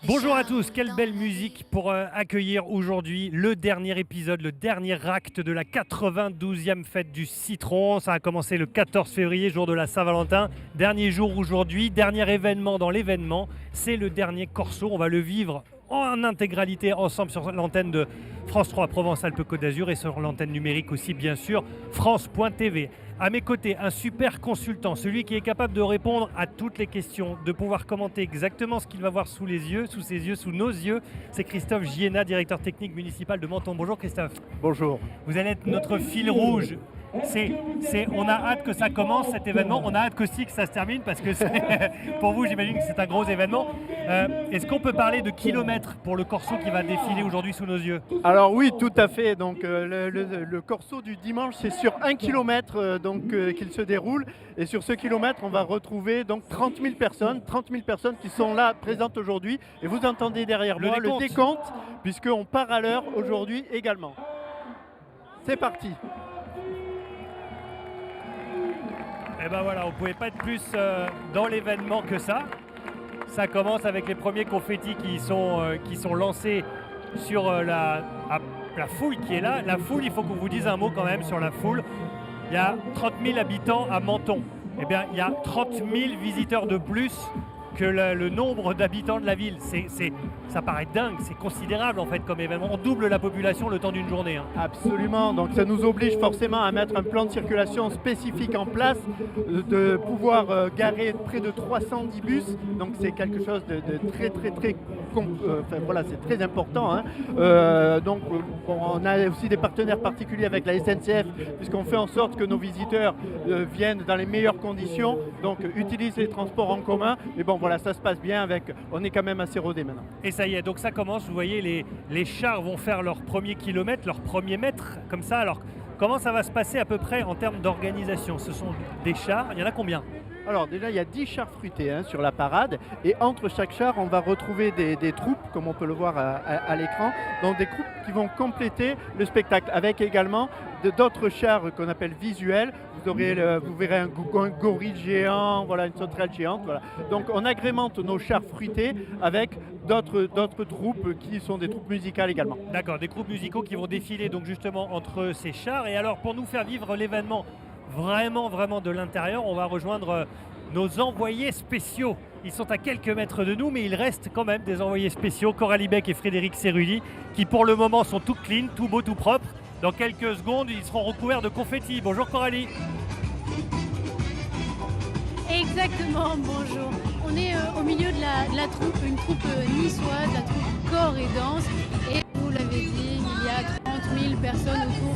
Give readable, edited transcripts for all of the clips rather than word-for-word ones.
Bonjour à tous, quelle belle musique pour accueillir aujourd'hui le dernier épisode, le dernier acte de la 92e fête du citron. Ça a commencé le 14 février, jour de la Saint-Valentin. Dernier jour aujourd'hui, dernier événement dans l'événement, c'est le dernier Corso. On va le vivre en intégralité ensemble sur l'antenne de France 3 Provence-Alpes-Côte d'Azur et sur l'antenne numérique aussi bien sûr, France.tv. À mes côtés, un super consultant, celui qui est capable de répondre à toutes les questions, de pouvoir commenter exactement ce qu'il va voir sous les yeux, sous ses yeux, sous nos yeux. C'est Christophe Giena, directeur technique municipal de Menton. Bonjour Christophe. Bonjour. Vous allez être notre fil rouge. On a hâte que ça commence cet événement, on a hâte aussi que ça se termine parce que pour vous j'imagine que c'est un gros événement. Est-ce qu'on peut parler de kilomètres pour le Corso qui va défiler aujourd'hui sous nos yeux? Alors oui, tout à fait. Donc le Corso du dimanche, c'est sur 1 km qu'il se déroule. Et sur ce kilomètre, on va retrouver donc 30 000 personnes qui sont là présentes aujourd'hui. Et vous entendez derrière moi le décompte, puisqu'on part à l'heure aujourd'hui également. C'est parti. Et ben voilà, on ne pouvait pas être plus dans l'événement que ça. Ça commence avec les premiers confettis qui sont lancés sur la foule qui est là. La foule, il faut qu'on vous dise un mot quand même sur la foule. Il y a 30 000 habitants à Menton. Eh bien, il y a 30 000 visiteurs de plus que le nombre d'habitants de la ville. Ça paraît dingue, c'est considérable en fait comme événement. On double la population le temps d'une journée. Absolument, donc ça nous oblige forcément à mettre un plan de circulation spécifique en place, de pouvoir garer près de 310 bus, donc c'est quelque chose de très voilà, c'est très important. On a aussi des partenaires particuliers avec la SNCF, puisqu'on fait en sorte que nos visiteurs viennent dans les meilleures conditions, donc utilisent les transports en commun. Mais bon, voilà, ça se passe bien on est quand même assez rodé maintenant. Et ça y est, donc ça commence, vous voyez, les chars vont faire leur premier kilomètre, leur premier mètre, comme ça. Alors, comment ça va se passer à peu près en termes d'organisation? Ce sont des chars, il y en a combien? Alors déjà, il y a 10 chars fruités sur la parade. Et entre chaque char, on va retrouver des troupes, comme on peut le voir à l'écran. Donc des troupes qui vont compléter le spectacle, avec également d'autres chars qu'on appelle visuels. Vous verrez un gorille géant, voilà, une sauterelle géante. Voilà. Donc on agrémente nos chars fruités avec d'autres troupes qui sont des troupes musicales également. D'accord, des groupes musicaux qui vont défiler donc justement entre ces chars. Et alors pour nous faire vivre l'événement vraiment de l'intérieur, on va rejoindre nos envoyés spéciaux. Ils sont à quelques mètres de nous, mais il reste quand même des envoyés spéciaux, Coralie Beck et Frédéric Cerulli, qui pour le moment sont tout clean, tout beau, tout propre. Dans quelques secondes, ils seront recouverts de confettis. Bonjour Coralie. Exactement, bonjour. On est au milieu de la troupe, une troupe niçoise, la troupe Corps et Danse. Et vous l'avez dit, il y a 30 000 personnes autour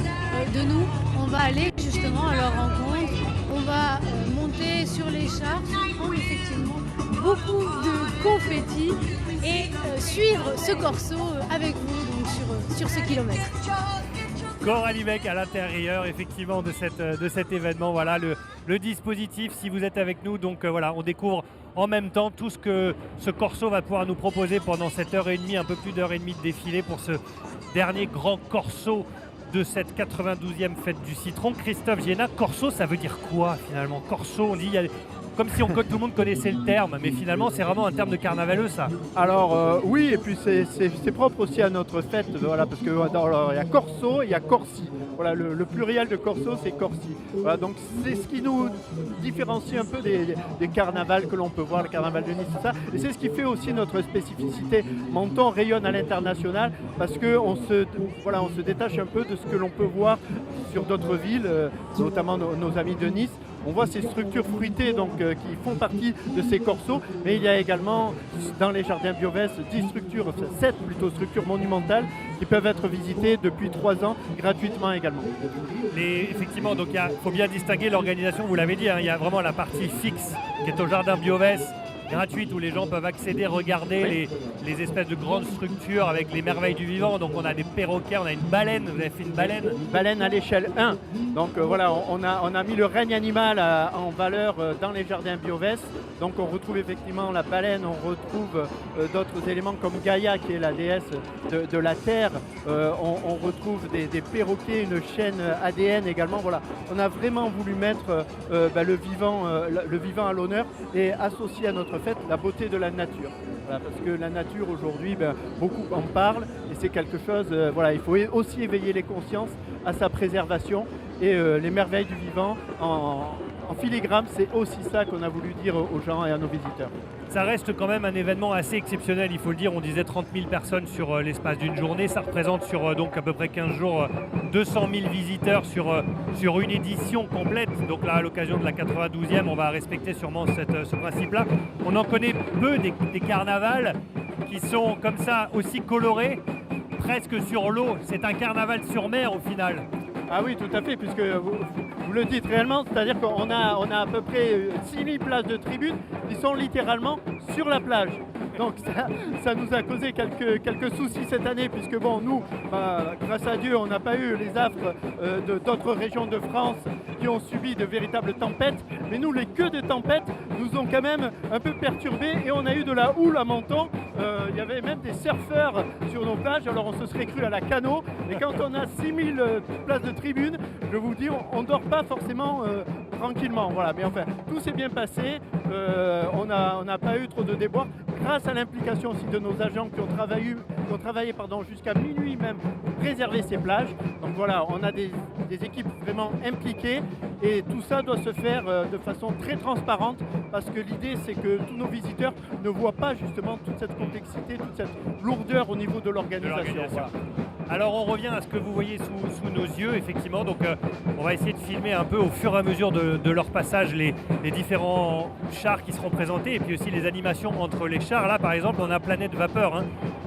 de nous. On va aller justement à leur rencontre. On va monter sur les chars, prendre effectivement beaucoup de confettis et suivre ce Corso avec vous donc sur ce kilomètre. Coralie Beck à l'intérieur effectivement de cet événement. Voilà le dispositif si vous êtes avec nous. Donc voilà, on découvre en même temps tout ce que ce Corso va pouvoir nous proposer pendant cette heure et demie, un peu plus d'heure et demie de défilé pour ce dernier grand Corso de cette 92e fête du citron. Christophe Giena, Corso, ça veut dire quoi finalement? Corso, on dit, comme si tout le monde connaissait le terme, mais finalement c'est vraiment un terme de carnavaleux ça. Alors oui, et puis c'est propre aussi à notre fête, voilà, parce que il y a Corso, il y a Corsi. Voilà, le pluriel de Corso, c'est Corsi. Voilà, donc c'est ce qui nous différencie un peu des carnavals que l'on peut voir, le carnaval de Nice, tout ça. Et c'est ce qui fait aussi notre spécificité. Menton rayonne à l'international parce qu'on se détache un peu de ce que l'on peut voir sur d'autres villes, notamment nos amis de Nice. On voit ces structures fruitées qui font partie de ces corsos, mais il y a également dans les jardins Biovès 7 structures monumentales qui peuvent être visitées depuis 3 ans gratuitement également. Effectivement, donc il faut bien distinguer l'organisation, vous l'avez dit, il y a vraiment la partie fixe qui est au jardin Biovès, gratuite où les gens peuvent accéder, regarder les espèces de grandes structures avec les merveilles du vivant. Donc on a des perroquets, on a une baleine, vous avez fait une baleine? Une baleine à l'échelle 1. Donc voilà, on a mis le règne animal en valeur dans les jardins Biovès. Donc on retrouve effectivement la baleine, on retrouve d'autres éléments comme Gaïa qui est la déesse de la terre. On retrouve des perroquets, une chaîne ADN également. Voilà, on a vraiment voulu mettre le vivant à l'honneur et associé à notre fait la beauté de la nature. Voilà, parce que la nature aujourd'hui, beaucoup en parlent et c'est quelque chose, il faut aussi éveiller les consciences à sa préservation et les merveilles du vivant en filigrane, c'est aussi ça qu'on a voulu dire aux gens et à nos visiteurs. Ça reste quand même un événement assez exceptionnel, il faut le dire. On disait 30 000 personnes sur l'espace d'une journée. Ça représente sur donc à peu près 15 jours 200 000 visiteurs sur une édition complète. Donc là, à l'occasion de la 92e, on va respecter sûrement ce principe-là. On en connaît peu des carnavals qui sont comme ça aussi colorés, presque sur l'eau. C'est un carnaval sur mer au final. Ah oui, tout à fait, puisque vous le dites réellement, c'est-à-dire qu'on a à peu près 6000 places de tribune qui sont littéralement sur la plage. Donc ça nous a causé quelques soucis cette année, puisque bon, nous, grâce à Dieu, on n'a pas eu les affres d'autres régions de France qui ont subi de véritables tempêtes. Mais nous, les queues de tempêtes nous ont quand même un peu perturbés et on a eu de la houle à Menton. Il y avait même des surfeurs sur nos plages, alors on se serait cru à la Cano. Et quand on a 6000 places de tribune, je vous dis, on ne dort pas forcément tranquillement. Voilà. Mais enfin, tout s'est bien passé. On n'a pas eu trop de déboires grâce à l'implication aussi de nos agents qui ont travaillé jusqu'à minuit même pour préserver ces plages. Donc voilà, on a des équipes vraiment impliquées et tout ça doit se faire de façon très transparente parce que l'idée c'est que tous nos visiteurs ne voient pas justement toute cette complexité, toute cette lourdeur au niveau de l'organisation. Voilà. Alors on revient à ce que vous voyez sous nos yeux, effectivement. Donc on va essayer de filmer un peu au fur et à mesure de leur passage les différents chars qui seront présentés et puis aussi les animations entre les chars. Là par exemple on a Planète Vapeur. Hein.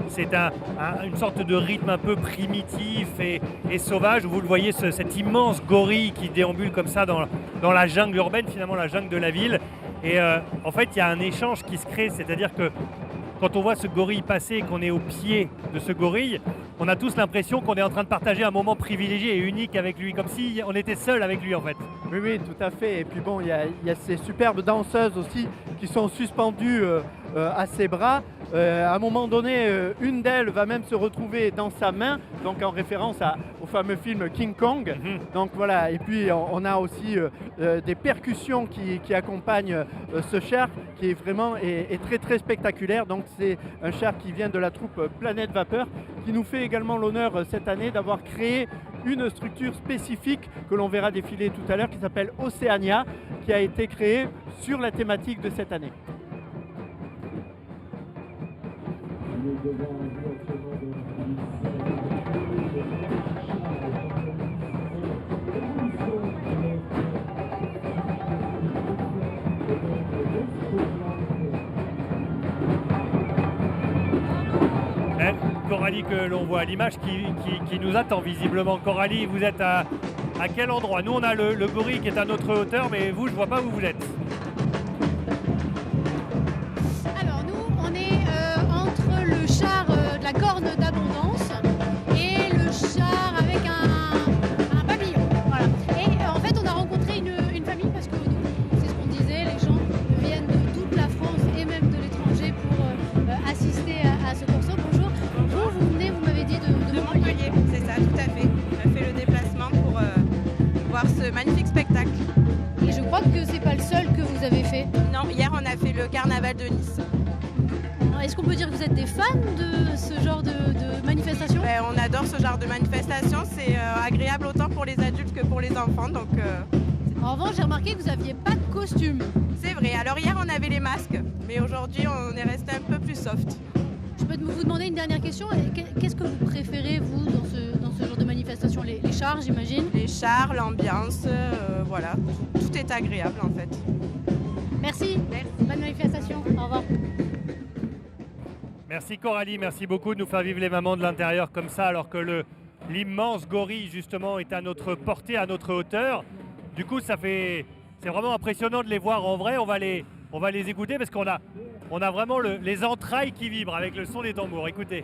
C'est une sorte de rythme un peu primitif et sauvage. Vous le voyez, cet immense gorille qui déambule comme ça dans la jungle urbaine, finalement la jungle de la ville. Et en fait il y a un échange qui se crée, c'est-à-dire que quand on voit ce gorille passer et qu'on est au pied de ce gorille, on a tous l'impression qu'on est en train de partager un moment privilégié et unique avec lui, comme si on était seul avec lui en fait. Oui, tout à fait. Et puis bon, il y a ces superbes danseuses aussi qui sont suspendues à ses bras. À un moment donné, une d'elles va même se retrouver dans sa main, donc en référence au fameux film King Kong. Donc voilà, et puis on a aussi des percussions qui accompagnent ce char qui est vraiment est très très spectaculaire. Donc c'est un char qui vient de la troupe Planète Vapeur qui nous fait également l'honneur cette année d'avoir créé une structure spécifique que l'on verra défiler tout à l'heure qui s'appelle Océania, qui a été créée sur la thématique de cette année. Coralie que l'on voit à l'image qui nous attend visiblement. Coralie, vous êtes à quel endroit? Nous on a le gorille qui est à notre hauteur, mais vous je vois pas où vous êtes. Alors nous on est entre le char de la corne d'abondance et le char avec un papillon. Voilà. Et en fait on a rencontré une famille parce que c'est ce qu'on disait, les gens viennent de toute la France et même de l'étranger pour assister à ce corso. Bonjour. Vous venez, vous m'avez dit de Montpellier, c'est ça, tout à fait. On a fait le déplacement pour voir ce magnifique spectacle. Et je crois que c'est pas le seul que vous avez fait. Non, hier on a fait le carnaval de Nice. Est-ce qu'on peut dire que vous êtes des fans de ce genre de manifestation? On adore ce genre de manifestation, c'est agréable autant pour les adultes que pour les enfants. Donc, En revanche, j'ai remarqué que vous n'aviez pas de costume. c'est vrai, alors hier on avait les masques, mais aujourd'hui on est resté un peu plus soft. Je peux vous demander une dernière question. Qu'est-ce que vous préférez, vous, dans ce genre de manifestation? Les chars, j'imagine? Les chars, l'ambiance, voilà, tout est agréable en fait. Merci. Bonne manifestation. Au revoir. Merci Coralie, merci beaucoup de nous faire vivre les mamans de l'intérieur comme ça, alors que l'immense gorille justement est à notre portée, à notre hauteur. Du coup, c'est vraiment impressionnant de les voir en vrai. On va les écouter parce qu'on a vraiment les entrailles qui vibrent avec le son des tambours. Écoutez.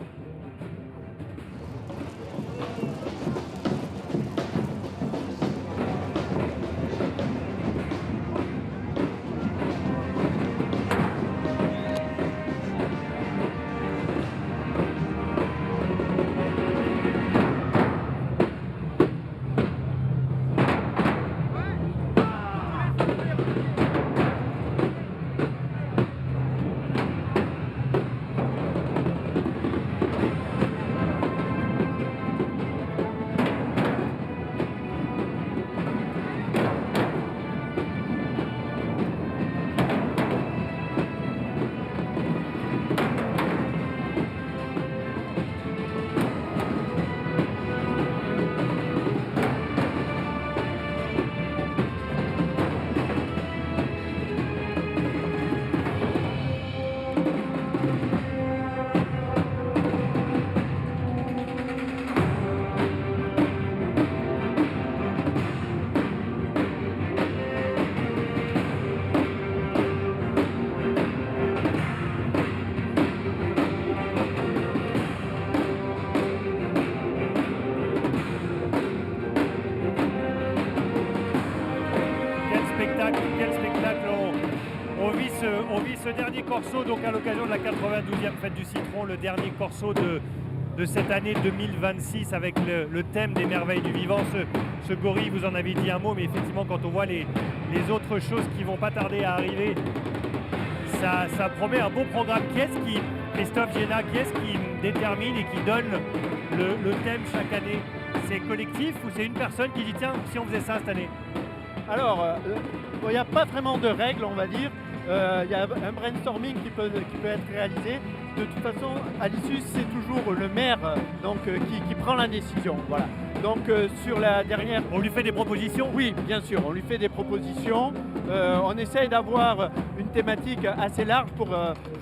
quel spectacle. On vit ce dernier corso donc à l'occasion de la 92e fête du citron, le dernier corso de cette année 2026 avec le thème des merveilles du vivant. Ce gorille, vous en avez dit un mot, mais effectivement quand on voit les autres choses qui vont pas tarder à arriver, ça promet un beau programme. Christophe Géna, qui est-ce qui détermine et qui donne le thème chaque année? C'est collectif ou c'est une personne qui dit tiens, si on faisait ça cette année? Alors, il n'y a pas vraiment de règles, on va dire. Il y a un brainstorming qui peut être réalisé. De toute façon, à l'issue, c'est toujours le maire qui prend la décision. Voilà. Donc sur la dernière... On lui fait des propositions? Oui, bien sûr, on lui fait des propositions. On essaye d'avoir une thématique assez large pour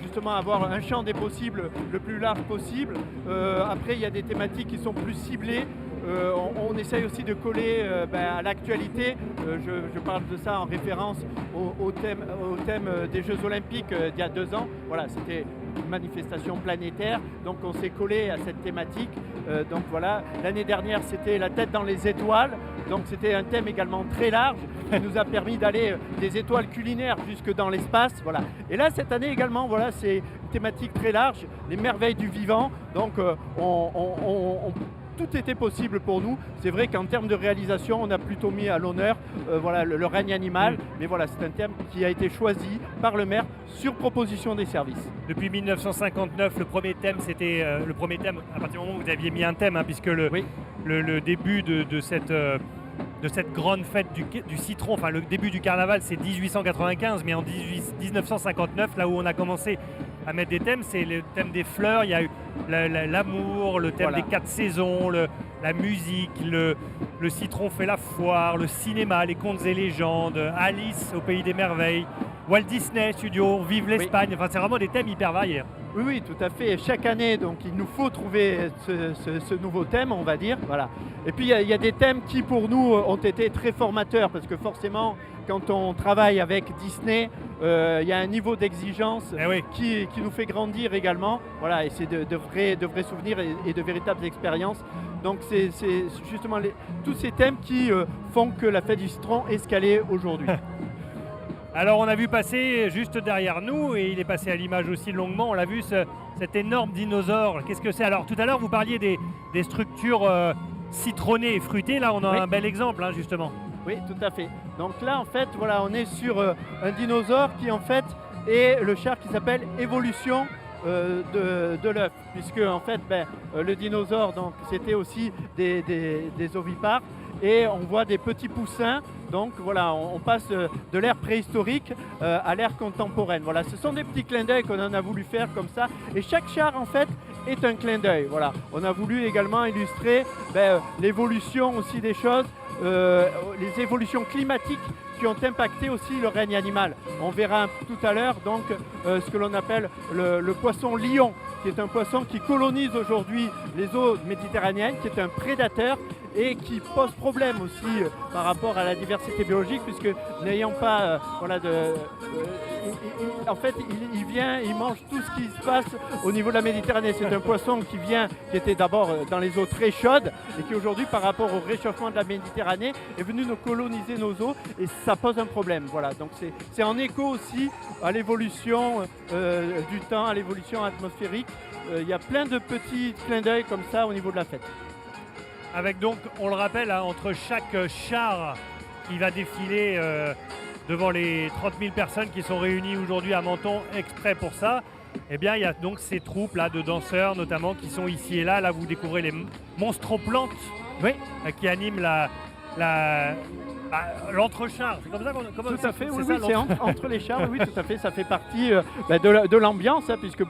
justement avoir un champ des possibles le plus large possible. Après, il y a des thématiques qui sont plus ciblées. On essaye aussi de coller à l'actualité. Je parle de ça en référence au thème des Jeux Olympiques d'il y a 2 ans. Voilà, c'était une manifestation planétaire, donc on s'est collé à cette thématique. Donc voilà, l'année dernière c'était la tête dans les étoiles, donc c'était un thème également très large qui nous a permis d'aller des étoiles culinaires jusque dans l'espace. Voilà. Et là cette année également, voilà, c'est une thématique très large, les merveilles du vivant. Donc tout était possible pour nous. C'est vrai qu'en termes de réalisation, on a plutôt mis à l'honneur le règne animal. Mais voilà, c'est un thème qui a été choisi par le maire sur proposition des services. Depuis 1959, le premier thème, c'était le premier thème à partir du moment où vous aviez mis un thème, hein, puisque le début de cette grande fête du citron, enfin le début du carnaval, c'est 1895, mais en 1959, là où on a commencé à mettre des thèmes, c'est le thème des fleurs, il y a eu l'amour, le thème des 4 saisons, la musique, le citron fait la foire, le cinéma, les contes et légendes, Alice au pays des merveilles, Walt Disney Studio, Vive l'Espagne, enfin c'est vraiment des thèmes hyper variés. Oui, tout à fait. Chaque année, donc, il nous faut trouver ce nouveau thème, on va dire. Voilà. Et puis, il y a des thèmes qui, pour nous, ont été très formateurs, parce que forcément, quand on travaille avec Disney, il y a un niveau d'exigence qui nous fait grandir également. Voilà, et c'est de vrais souvenirs et de véritables expériences. Donc, c'est justement tous ces thèmes qui font que la fête du citron est ce qu'elle est aujourd'hui. Alors on a vu passer juste derrière nous, et il est passé à l'image aussi longuement, on l'a vu cet énorme dinosaure. Qu'est-ce que c'est? Alors tout à l'heure vous parliez des structures citronnées et fruitées, là on a un bel exemple hein, justement. Oui, tout à fait. Donc là en fait voilà, on est sur un dinosaure qui en fait est le char qui s'appelle Évolution de l'œuf, puisque en fait le dinosaure donc c'était aussi des ovipares. Et on voit des petits poussins, donc voilà, on passe de l'ère préhistorique à l'ère contemporaine. Voilà, ce sont des petits clins d'œil qu'on en a voulu faire comme ça. Et chaque char, en fait, est un clin d'œil. Voilà, on a voulu également illustrer l'évolution aussi des choses, les évolutions climatiques qui ont impacté aussi le règne animal. On verra tout à l'heure donc ce que l'on appelle le poisson lion, qui est un poisson qui colonise aujourd'hui les eaux méditerranéennes, qui est un prédateur et qui pose problème aussi par rapport à la diversité biologique, puisque n'ayant pas en fait il vient, il mange tout ce qui se passe au niveau de la Méditerranée. C'est un poisson qui était d'abord dans les eaux très chaudes et qui aujourd'hui par rapport au réchauffement de la Méditerranée est venu nous coloniser nos eaux, et ça pose un problème. Voilà, donc c'est en écho aussi à l'évolution du temps, à l'évolution atmosphérique. Il y a plein de petits clins d'œil comme ça au niveau de la fête. Avec donc, on le rappelle, hein, entre chaque char qui va défiler devant les 30 000 personnes qui sont réunies aujourd'hui à Menton exprès pour ça, eh bien il y a donc ces troupes là de danseurs notamment qui sont ici et là. Là vous découvrez les monstroplantes qui animent l'entrechar. C'est comme ça qu'on... Tout à fait, oui, c'est entre les chars, oui, tout à fait, ça fait partie de l'ambiance, hein, puisque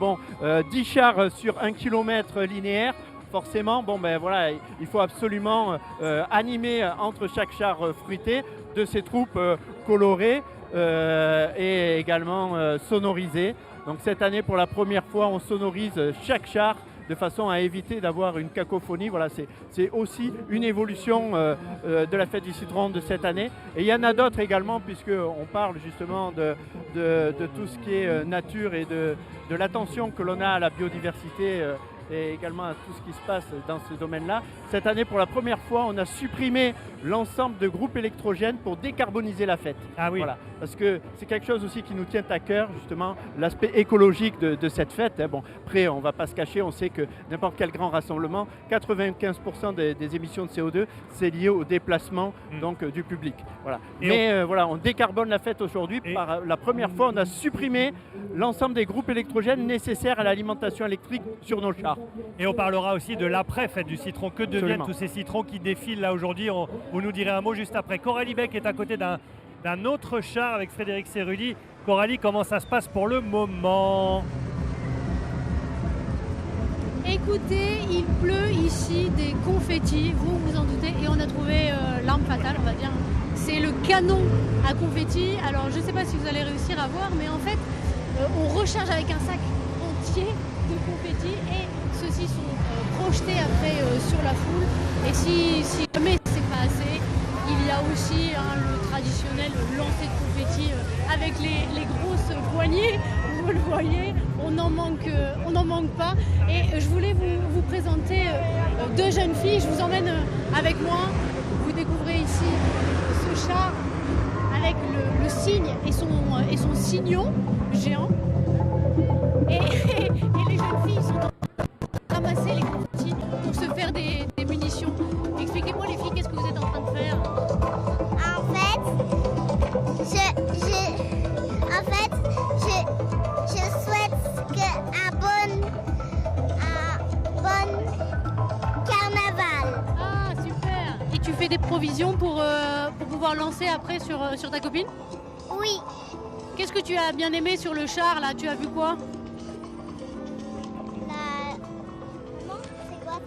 10 chars sur 1 km linéaire, forcément, voilà, il faut absolument animer entre chaque char fruité de ces troupes colorées et également sonorisées. Donc cette année, pour la première fois, on sonorise chaque char de façon à éviter d'avoir une cacophonie. Voilà, c'est aussi une évolution de la fête du citron de cette année. Et il y en a d'autres également, puisqu'on parle justement de tout ce qui est nature et de l'attention que l'on a à la biodiversité et également à tout ce qui se passe dans ce domaine-là. Cette année, pour la première fois, on a supprimé l'ensemble de groupes électrogènes pour décarboniser la fête. Ah oui. Voilà, parce que c'est quelque chose aussi qui nous tient à cœur, justement, l'aspect écologique de cette fête. Hein. Bon, après, on ne va pas se cacher, on sait que n'importe quel grand rassemblement, 95% des émissions de CO2, c'est lié au déplacement donc, du public. Voilà. Mais voilà, on décarbone la fête aujourd'hui. Par la première fois, on a supprimé l'ensemble des groupes électrogènes nécessaires à l'alimentation électrique sur nos chars. Et on parlera aussi de l'après-fête du citron. Que deviennent Absolument. tous ces citrons qui défilent là aujourd'hui? Vous nous direz un mot juste après. Coralie Beck est à côté d'un autre char avec Frédéric Cerulli. Coralie, comment ça se passe pour le moment? Écoutez, il pleut ici des confettis, vous vous en doutez, et on a trouvé l'arme fatale, on va dire. C'est le canon à confettis. Alors je ne sais pas si vous allez réussir à voir, mais en fait, on recharge avec un sac entier de confettis et ceux-ci sont projetés après sur la foule. Et si jamais c'est pas assez, il y a aussi le traditionnel lancer de confettis avec les grosses poignées. Vous le voyez, on n'en manque pas. Et je voulais vous présenter deux jeunes filles. Je vous emmène avec moi. Vous découvrez ici ce char avec le cygne et son cignon géant. Et les jeunes filles sont en train de ramasser les confettis pour se faire des munitions. Expliquez-moi les filles, qu'est-ce que vous êtes en train de faire? En fait, je souhaite un bon carnaval. Ah, super! Et tu fais des provisions pour pouvoir lancer après sur ta copine? Oui, Qu'est-ce que tu as bien aimé sur le char là? Tu as vu quoi? Maman, c'est quoi ça?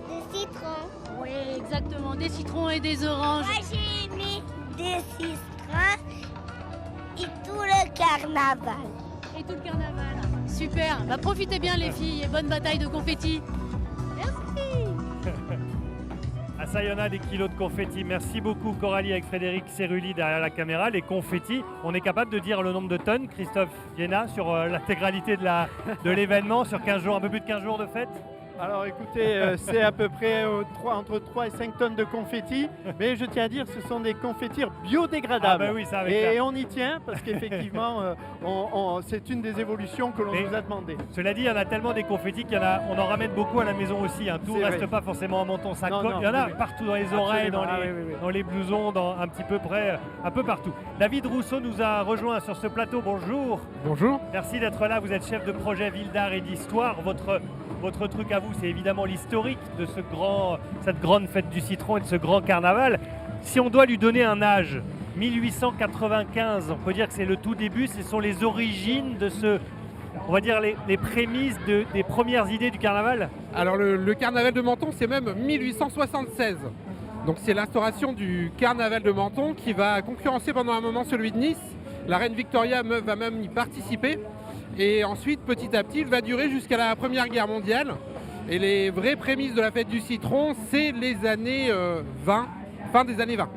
Des citrons. Oui, exactement. Des citrons et des oranges. Moi, j'ai mis des citrons et tout le carnaval. Et tout le carnaval. Super. Bah, profitez bien les filles et bonne bataille de confettis. Merci. Ah, ça, il y en a des kilos de confettis. Merci beaucoup Coralie avec Frédéric Cerulli derrière la caméra. Les confettis, on est capable de dire le nombre de tonnes, Christophe Viena, sur l'intégralité de l'événement, sur 15 jours, un peu plus de 15 jours de fête? Alors écoutez, c'est à peu près entre 3 et 5 tonnes de confettis, mais je tiens à dire ce sont des confettis biodégradables. Ah bah oui, ça avec et la- on y tient parce qu'effectivement, c'est une des évolutions que l'on Mais- nous a demandé. Cela dit, il y en a tellement des confettis on en ramène beaucoup à la maison aussi. Hein. Tout C'est ne reste vrai. pas forcément en menton. Ça Non, colle. non, Il y en a oui, oui. partout dans les oreilles, Absolument. dans les, Ah, oui. dans les blousons, un petit peu près, un peu partout. David Rousseau nous a rejoint sur ce plateau. Bonjour. Bonjour. Merci d'être là. Vous êtes chef de projet Ville d'Art et d'Histoire. Votre truc à vous, c'est évidemment l'historique de cette grande fête du citron et de ce grand carnaval. Si on doit lui donner un âge, 1895, on peut dire que c'est le tout début, ce sont les origines de on va dire les prémices des premières idées du carnaval. Alors le carnaval de Menton, c'est même 1876. Donc c'est l'instauration du carnaval de Menton qui va concurrencer pendant un moment celui de Nice. La reine Victoria va même y participer. Et ensuite, petit à petit, il va durer jusqu'à la Première Guerre mondiale. Et les vraies prémices de la fête du citron, c'est les années 20, fin des années 20.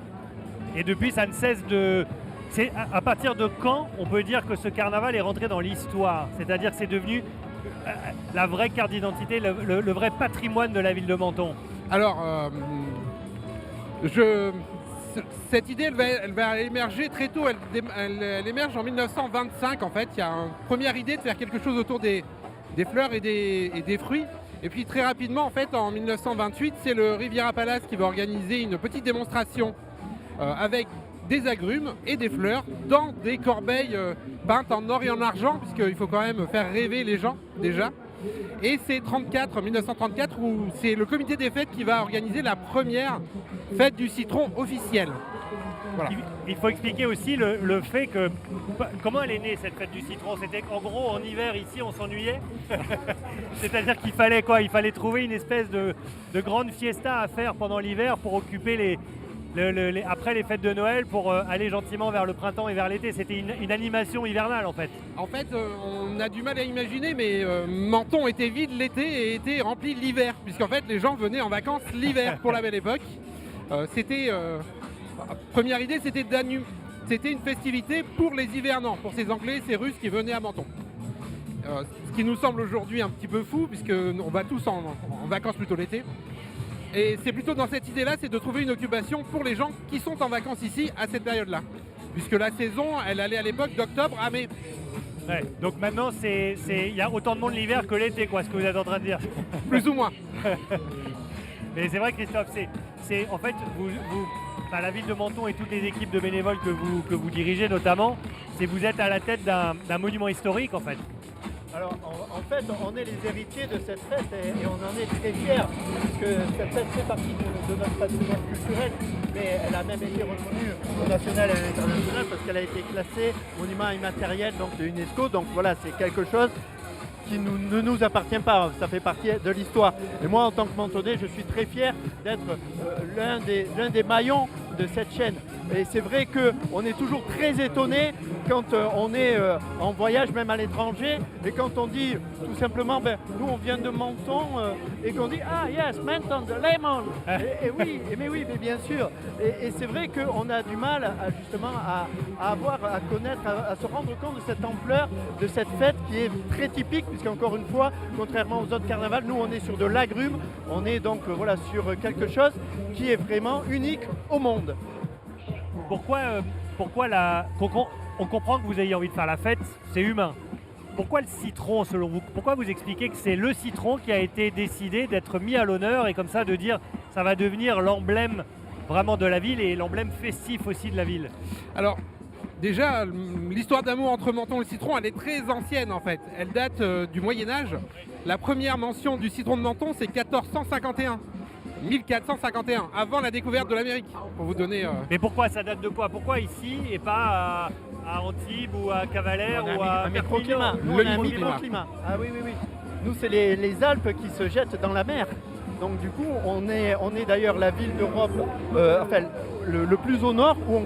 Et depuis, ça ne cesse de... C'est à partir de quand on peut dire que ce carnaval est rentré dans l'histoire? C'est-à-dire que c'est devenu la vraie carte d'identité, le vrai patrimoine de la ville de Menton. Alors, cette idée, elle va émerger très tôt. Elle émerge en 1925, en fait. Il y a une première idée de faire quelque chose autour des fleurs et des fruits. Et puis très rapidement, en fait, en 1928, c'est le Riviera Palace qui va organiser une petite démonstration avec des agrumes et des fleurs dans des corbeilles peintes en or et en argent, puisqu'il faut quand même faire rêver les gens, déjà. Et c'est 1934 où c'est le comité des fêtes qui va organiser la première fête du citron officielle. Voilà. Il faut expliquer aussi le fait que... Comment elle est née cette fête du citron? C'était qu'en gros, en hiver, ici, on s'ennuyait. C'est-à-dire qu'il fallait quoi? Il fallait trouver une espèce de grande fiesta à faire pendant l'hiver pour occuper après les fêtes de Noël, pour aller gentiment vers le printemps et vers l'été. C'était une animation hivernale en fait. En fait, on a du mal à imaginer, mais Menton était vide l'été et était rempli l'hiver, puisqu'en fait les gens venaient en vacances l'hiver pour la belle époque. Première idée, c'était une festivité pour les hivernants, pour ces Anglais et ces Russes qui venaient à Menton. Ce qui nous semble aujourd'hui un petit peu fou, puisqu'on va tous en vacances plutôt l'été. Et c'est plutôt dans cette idée-là, c'est de trouver une occupation pour les gens qui sont en vacances ici à cette période-là. Puisque la saison, elle allait à l'époque d'octobre à mai. Ouais, donc maintenant, il y a autant de monde l'hiver que l'été, quoi, ce que vous êtes en train de dire. Plus ou moins. Mais c'est vrai, Christophe, c'est en fait, enfin, la ville de Menton et toutes les équipes de bénévoles que vous dirigez notamment, vous êtes à la tête d'un monument historique, en fait. Alors en fait, on est les héritiers de cette fête et on en est très fiers, puisque cette fête fait partie de notre patrimoine culturel, mais elle a même été reconnue au national et à l'international parce qu'elle a été classée monument immatériel donc, de l'UNESCO. Donc voilà, c'est quelque chose qui ne nous appartient pas, ça fait partie de l'histoire. Et moi, en tant que Mentonais, je suis très fier d'être l'un des maillons de cette chaîne. Et c'est vrai qu'on est toujours très étonné quand on est en voyage, même à l'étranger, et quand on dit tout simplement, nous on vient de Menton, et qu'on dit, ah yes, Menton, the lemon. Et oui, mais bien sûr. Et c'est vrai qu'on a du mal justement à connaître, à se rendre compte de cette ampleur, de cette fête qui est très typique, puisqu'encore une fois, contrairement aux autres carnavals, nous on est sur de l'agrumes, on est donc voilà, sur quelque chose qui est vraiment unique au monde. Pourquoi on comprend que vous ayez envie de faire la fête, c'est humain. Pourquoi le citron selon vous? Pourquoi vous expliquez que c'est le citron qui a été décidé d'être mis à l'honneur et comme ça de dire ça va devenir l'emblème vraiment de la ville et l'emblème festif aussi de la ville? Alors déjà, l'histoire d'amour entre Menton et le citron, elle est très ancienne en fait. Elle date du Moyen-Âge. La première mention du citron de Menton, c'est 1451. 1451, avant la découverte de l'Amérique, pour vous donner... Mais pourquoi ça date de quoi? Pourquoi ici et pas à Antibes ou à Cavalère ou à microclimat? Nous, on a un microclimat. Ah oui. Nous, c'est les Alpes qui se jettent dans la mer. Donc du coup, on est d'ailleurs la ville d'Europe, le plus au nord où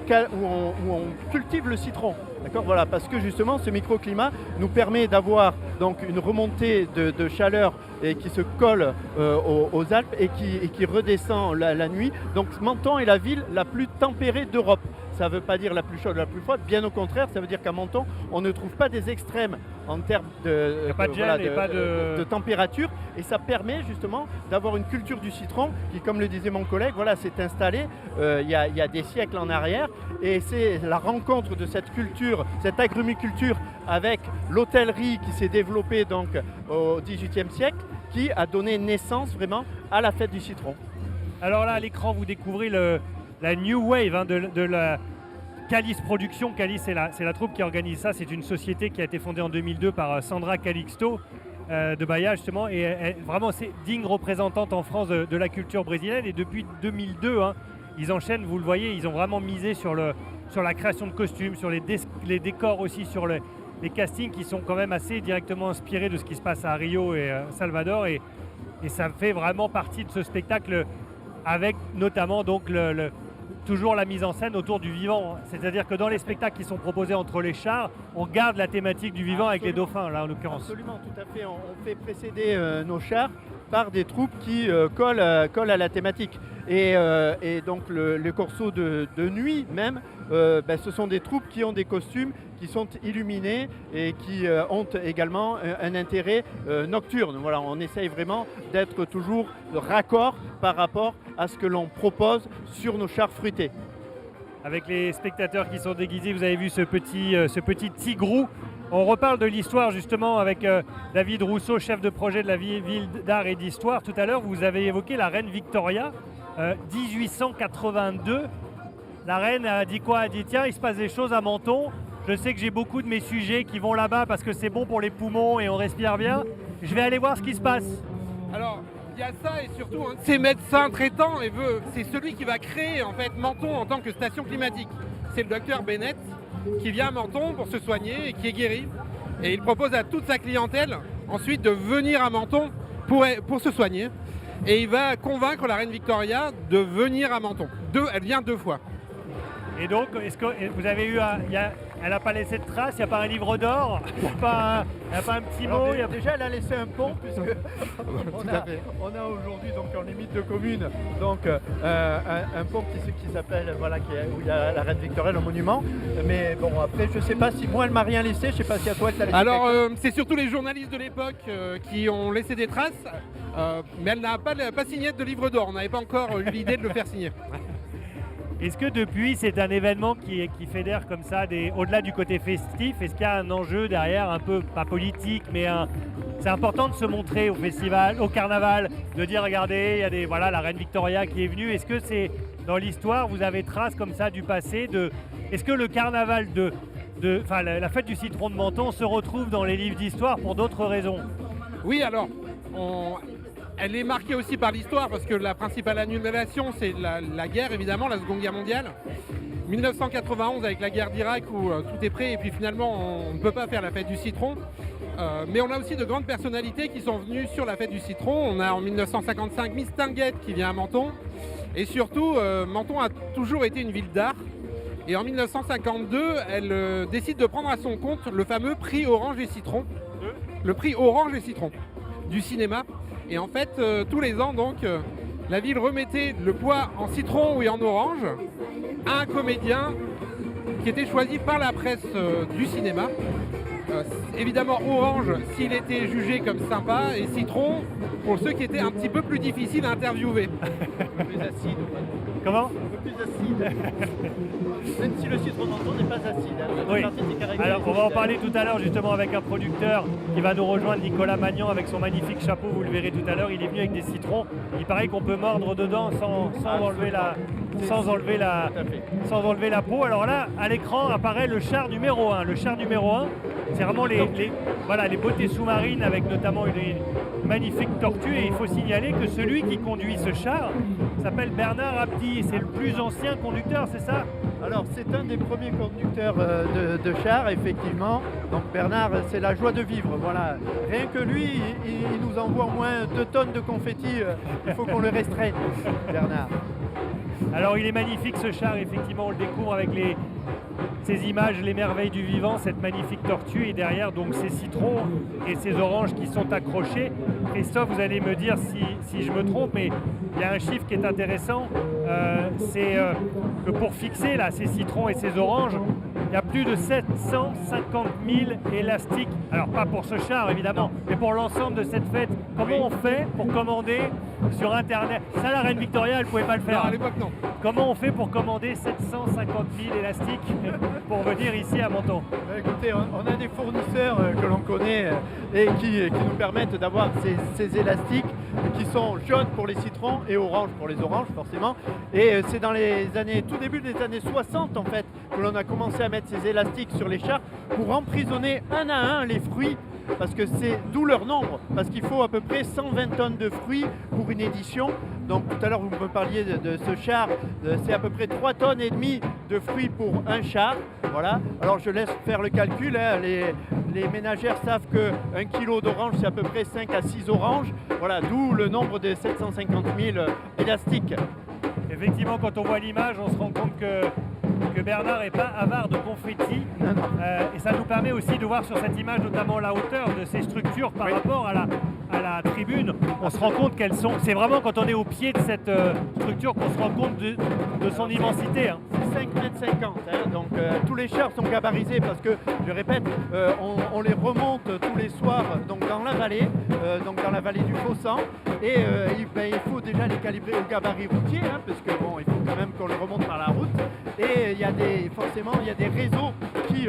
on cultive le citron. D'accord, voilà, parce que justement ce microclimat nous permet d'avoir donc une remontée de chaleur et qui se colle aux Alpes et qui redescend la nuit. Donc Menton est la ville la plus tempérée d'Europe. Ça ne veut pas dire la plus chaude, la plus froide, bien au contraire, ça veut dire qu'à Menton, on ne trouve pas des extrêmes en termes de température et ça permet justement d'avoir une culture du citron qui, comme le disait mon collègue, voilà, s'est installée il y a des siècles en arrière et c'est la rencontre de cette culture, cette agrumiculture avec l'hôtellerie qui s'est développée donc au XVIIIe siècle qui a donné naissance vraiment à la fête du citron. Alors là, à l'écran, vous découvrez la New Wave de la Calice Productions. Calice, c'est la troupe qui organise ça. C'est une société qui a été fondée en 2002 par Sandra Calixto de Bahia, justement. Et vraiment, c'est digne représentante en France de la culture brésilienne. Et depuis 2002, ils enchaînent, vous le voyez, ils ont vraiment misé sur la création de costumes, sur les décors aussi, sur les castings qui sont quand même assez directement inspirés de ce qui se passe à Rio et Salvador. Et ça fait vraiment partie de ce spectacle avec notamment donc toujours la mise en scène autour du vivant. C'est-à-dire que dans les spectacles qui sont proposés entre les chars, on garde la thématique du vivant avec les dauphins, là en l'occurrence. Absolument, tout à fait. On fait précéder nos chars par des troupes qui collent à la thématique. Et donc le corso de nuit même, ce sont des troupes qui ont des costumes qui sont illuminés et qui ont également un intérêt nocturne. Voilà, on essaye vraiment d'être toujours raccord par rapport à ce que l'on propose sur nos chars fruités. Avec les spectateurs qui sont déguisés, vous avez vu ce petit tigrou. On reparle de l'histoire justement avec David Rousseau, chef de projet de la ville d'art et d'histoire. Tout à l'heure, vous avez évoqué la reine Victoria, 1882. La reine a dit quoi? Elle a dit tiens, il se passe des choses à Menton. Je sais que j'ai beaucoup de mes sujets qui vont là-bas parce que c'est bon pour les poumons et on respire bien. Je vais aller voir ce qui se passe. Alors, il y a ça et surtout, c'est médecin traitant et c'est celui qui va créer en fait Menton en tant que station climatique. C'est le docteur Bennett qui vient à Menton pour se soigner et qui est guéri. Et il propose à toute sa clientèle ensuite de venir à Menton pour se soigner. Et il va convaincre la reine Victoria de venir à Menton. Elle vient 2 fois. Et donc, est-ce que vous avez eu elle n'a pas laissé de traces, il n'y a pas un livre d'or, il n'y a pas un petit mot. Déjà, elle a laissé un pont, puisque on a aujourd'hui, donc en limite de commune, donc un pont qui s'appelle, voilà, où il y a la reine Victoria, le monument. Mais bon, après, je ne sais pas si moi, elle m'a rien laissé, je ne sais pas si à toi, elle t'a laissé. Alors, c'est surtout les journalistes de l'époque qui ont laissé des traces, mais elle n'a pas signé de livre d'or. On n'avait pas encore eu l'idée de le faire signer. Est-ce que depuis, c'est un événement qui fédère comme ça, au-delà du côté festif, est-ce qu'il y a un enjeu derrière, un peu, pas politique, mais c'est important de se montrer au festival, au carnaval, de dire, regardez, il y a la reine Victoria qui est venue. Est-ce que c'est, dans l'histoire, vous avez trace comme ça du passé est-ce que le carnaval la fête du citron de Menton se retrouve dans les livres d'histoire pour d'autres raisons? Oui, alors, elle est marquée aussi par l'histoire parce que la principale annulation, c'est la guerre, évidemment, la Seconde Guerre mondiale. 1991 avec la guerre d'Irak où tout est prêt et puis finalement on ne peut pas faire la fête du citron. Mais on a aussi de grandes personnalités qui sont venues sur la fête du citron. On a en 1955 Miss Tinguette qui vient à Menton. Et surtout, Menton a toujours été une ville d'art. Et en 1952, elle décide de prendre à son compte le fameux prix Orange et Citron. Le prix Orange et Citron du cinéma. Et en fait, tous les ans, donc, la ville remettait le poids en citron et en orange à un comédien qui était choisi par la presse du cinéma. Évidemment, orange s'il était jugé comme sympa, et citron pour ceux qui étaient un petit peu plus difficiles à interviewer. Un peu plus acide. Comment? Un peu plus acide. Même si le citron de Menton n'est pas acide. Oui. Alors, on va en parler tout à l'heure justement avec un producteur qui va nous rejoindre, Nicolas Magnan, avec son magnifique chapeau, vous le verrez tout à l'heure. Il est venu avec des citrons. Il paraît qu'on peut mordre dedans sans enlever la peau. Alors là, à l'écran apparaît le char numéro 1. Le char numéro 1, c'est vraiment les beautés sous-marines avec notamment une magnifique tortue. Et il faut signaler que celui qui conduit ce char s'appelle Bernard Abdi. C'est le plus ancien conducteur, c'est ça? Alors, c'est un des premiers conducteurs de char, effectivement. Donc, Bernard, c'est la joie de vivre. Voilà. Rien que lui, il nous envoie au moins 2 tonnes de confettis. Il faut qu'on le restreigne, Bernard. Alors, il est magnifique ce char, effectivement, on le découvre avec ces images, les merveilles du vivant, cette magnifique tortue, et derrière, donc, ces citrons et ces oranges qui sont accrochés. Christophe, vous allez me dire si je me trompe, mais il y a un chiffre qui est intéressant, c'est que pour fixer là, ces citrons et ces oranges, il y a plus de 750 000 élastiques. Alors pas pour ce char évidemment, mais pour l'ensemble de cette fête. Comment on fait pour commander sur Internet? Ça, la reine Victoria, elle ne pouvait pas le faire. Non, à l'époque, non. Comment on fait pour commander 750 000 élastiques pour venir ici à Menton? Écoutez, on a des fournisseurs que l'on connaît et qui nous permettent d'avoir ces élastiques qui sont jaunes pour les citrons et orange pour les oranges forcément. Et c'est dans tout début des années 60 en fait que l'on a commencé à mettre ces élastiques sur les chars pour emprisonner un à un les fruits. Parce que c'est d'où leur nombre, parce qu'il faut à peu près 120 tonnes de fruits pour une édition. Donc tout à l'heure vous me parliez de ce char, c'est à peu près 3 tonnes et demie de fruits pour un char. Voilà. Alors je laisse faire le calcul, hein. Les ménagères savent qu'un kilo d'orange c'est à peu près 5 à 6 oranges. Voilà, d'où le nombre de 750 000 élastiques. Effectivement, quand on voit l'image, on se rend compte que Bernard n'est pas avare de confettis. Et ça nous permet aussi de voir sur cette image notamment la hauteur de ces structures par rapport à la tribune. On se rend compte qu'elles sont... C'est vraiment quand on est au pied de cette structure qu'on se rend compte de son immensité. Hein. C'est 5,50 m. Hein, donc tous les chars sont gabarisés parce que, je répète, on les remonte tous les soirs donc dans la vallée du Fossan. Et il faut déjà les calibrer au gabarit routier, hein, parce que bon, il faut quand même qu'on les remonte par la route. Et forcément, il y a des réseaux qui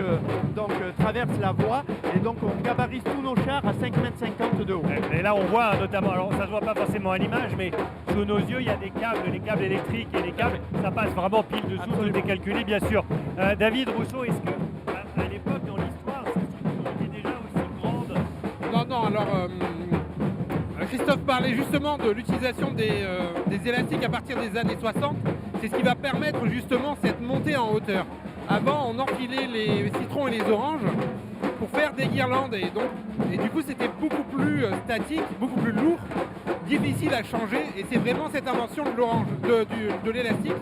traversent la voie. Et donc, on gabarise tous nos chars à 5,50 m de haut. Et là, on voit notamment, alors ça se voit pas forcément à l'image, mais sous nos yeux, il y a des câbles, les câbles électriques et les câbles, ça passe vraiment pile dessous, tout est calculé, bien sûr. David Rousseau, est-ce que à l'époque, dans l'histoire, ces structures étaient déjà aussi grandes? Non, alors... Christophe parlait justement de l'utilisation des élastiques à partir des années 60. C'est ce qui va permettre justement cette montée en hauteur. Avant, on enfilait les citrons et les oranges pour faire des guirlandes. Et du coup, c'était beaucoup plus statique, beaucoup plus lourd. difficile à changer et c'est vraiment cette invention de l'orange, de l'élastique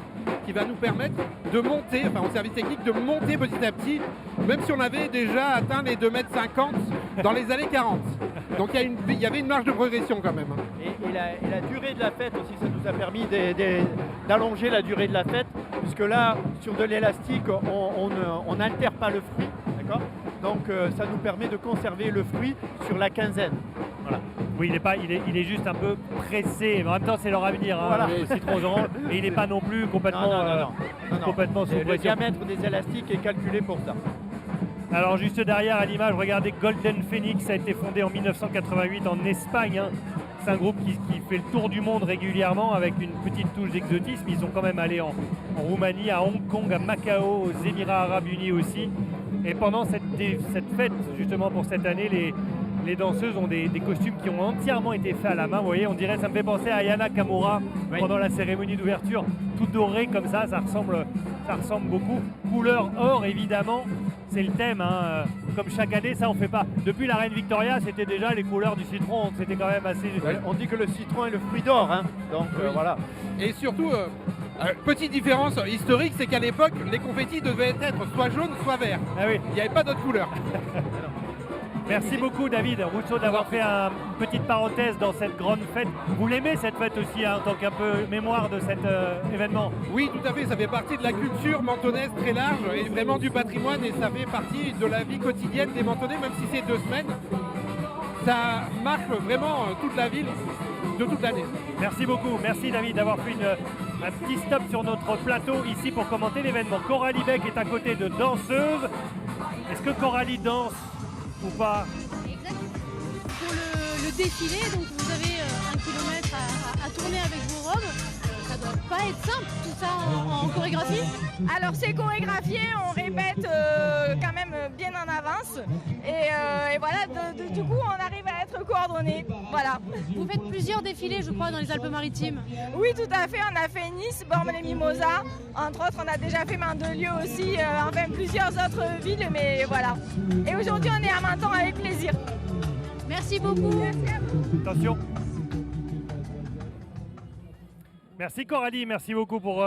qui va nous permettre de monter, enfin au service technique, de monter petit à petit, même si on avait déjà atteint les 2,50 m dans les années 40. Donc il y avait une marge de progression quand même. Et la durée de la fête aussi, ça nous a permis d'allonger la durée de la fête, puisque là, sur de l'élastique, on n'altère pas le fruit, d'accord ? Donc ça nous permet de conserver le fruit sur la quinzaine. Voilà. Oui, il est juste un peu pressé, mais en même temps c'est leur avenir, hein, Voilà. le citron aux oranges, et il n'est pas non plus complètement, complètement sous Le pression. diamètre des élastiques est calculé pour ça. Alors juste derrière à l'image, regardez, Golden Phoenix a été fondé en 1988 en Espagne. Hein. C'est un groupe qui fait le tour du monde régulièrement avec une petite touche d'exotisme. Ils sont quand même allés en Roumanie, à Hong Kong, à Macao, aux Émirats Arabes Unis aussi. Et pendant cette fête, justement pour cette année, les danseuses ont des costumes qui ont entièrement été faits à la main. Vous voyez, on dirait, ça me fait penser à Yana Kamura pendant la cérémonie d'ouverture, tout doré comme ça ressemble beaucoup. Couleur or, évidemment, c'est le thème. Hein. Comme chaque année, ça on fait pas. Depuis la reine Victoria, c'était déjà les couleurs du citron. C'était quand même assez. On dit que le citron est le fruit d'or, hein. Donc Oui. voilà. Et surtout, petite différence historique, c'est qu'à l'époque, les confettis devaient être soit jaunes, soit verts. Ah oui. Il n'y avait pas d'autre couleur. Merci beaucoup David Rousseau d'avoir fait une petite parenthèse dans cette grande fête. Vous l'aimez cette fête aussi, hein, en tant qu'un peu mémoire de cet événement? Oui, tout à fait, ça fait partie de la culture mentonnaise très large et vraiment du patrimoine et ça fait partie de la vie quotidienne des Mentonnais, même si c'est 2 semaines. Ça marque vraiment toute la ville de toute l'année. Merci beaucoup, merci David d'avoir fait un petit stop sur notre plateau ici pour commenter l'événement. Coralie Beck est à côté de danseuse. Est-ce que Coralie danse ou pas? Pour le défilé, donc vous avez 1 kilomètre à tourner avec vos robes. Ça doit pas être simple tout ça en chorégraphie. Alors c'est chorégraphié, on répète quand même bien en avance et voilà, du coup on arrive à être coordonnés. Voilà. Vous faites plusieurs défilés, je crois, dans les Alpes-Maritimes. Oui, tout à fait, on a fait Nice, Bormes-les-Mimosas, entre autres on a déjà fait Mandelieu aussi, enfin plusieurs autres villes, mais voilà. Et aujourd'hui on est à Menton avec plaisir. Merci beaucoup. Attention. Merci Coralie, merci beaucoup pour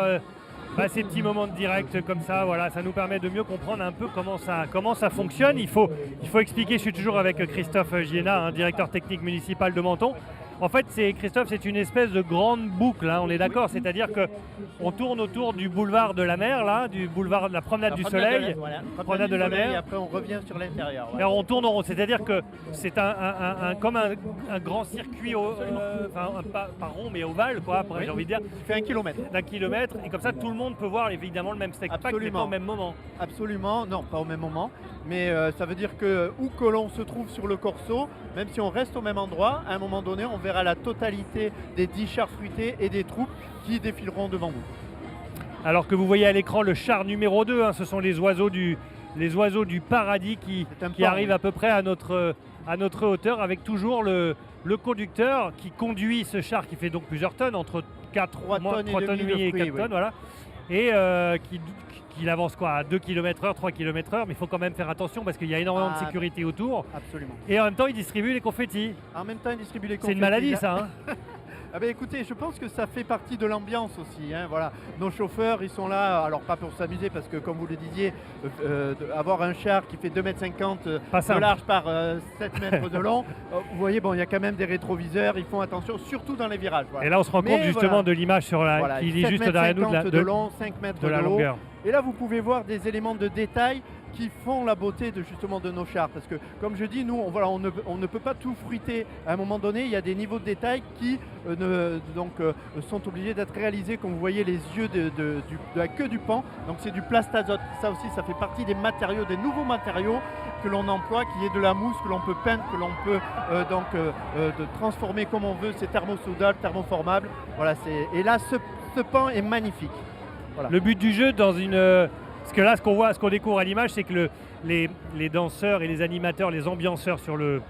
ces petits moments de direct comme ça. Voilà, ça nous permet de mieux comprendre un peu comment ça fonctionne. Il faut expliquer, je suis toujours avec Christophe Giena, hein, directeur technique municipal de Menton. En fait, Christophe, c'est une espèce de grande boucle, hein, on est d'accord, c'est-à-dire qu'on tourne autour du boulevard de la mer, là, du boulevard de la promenade du soleil, promenade de la mer. Et après on revient sur l'intérieur. Et on tourne en rond, c'est-à-dire que c'est comme un grand circuit, pas rond mais ovale, quoi, après, j'ai envie de dire. Il fait 1 kilomètre. D'1 kilomètre, et comme ça tout le monde peut voir évidemment le même spectacle, mais pas au même moment. Absolument, non, pas au même moment, mais ça veut dire que où que l'on se trouve sur le Corso, même si on reste au même endroit, à un moment donné, on verra la totalité des 10 chars fruités et des troupes qui défileront devant vous. Alors que vous voyez à l'écran le char numéro 2, hein, ce sont les oiseaux du paradis qui arrivent à peu près à notre hauteur, avec toujours le conducteur qui conduit ce char qui fait donc plusieurs tonnes, entre 3 tonnes et 4 tonnes, voilà, et qu'il avance quoi, à 2 km/h, 3 km/h, mais il faut quand même faire attention parce qu'il y a énormément de sécurité autour. Absolument. Et en même temps, il distribue les confettis. En même temps, il distribue les confettis. C'est une maladie, ça, hein. Ah ben écoutez, je pense que ça fait partie de l'ambiance aussi, hein, voilà. Nos chauffeurs, ils sont là, alors pas pour s'amuser, parce que comme vous le disiez, avoir un char qui fait 2,50 m de large par 7 mètres de long, vous voyez, bon, il y a quand même des rétroviseurs, ils font attention, surtout dans les virages. Voilà. Et là, on se rend compte justement de l'image sur qui est juste derrière nous de long, 5 mètres de la longueur. Et là, vous pouvez voir des éléments de détail qui font la beauté justement de nos chars. Parce que, comme je dis, nous, on ne peut pas tout fruiter. À un moment donné, il y a des niveaux de détail qui sont obligés d'être réalisés, comme vous voyez les yeux de la queue du pan. Donc c'est du plastazote. Ça aussi, ça fait partie des matériaux, des nouveaux matériaux que l'on emploie, qui est de la mousse, que l'on peut peindre, que l'on peut de transformer comme on veut. C'est thermosoudables, thermoformable. Voilà, et là, ce pan est magnifique. Voilà. Le but du jeu parce que là, ce qu'on découvre à l'image, c'est que les danseurs et les animateurs, les ambianceurs sur le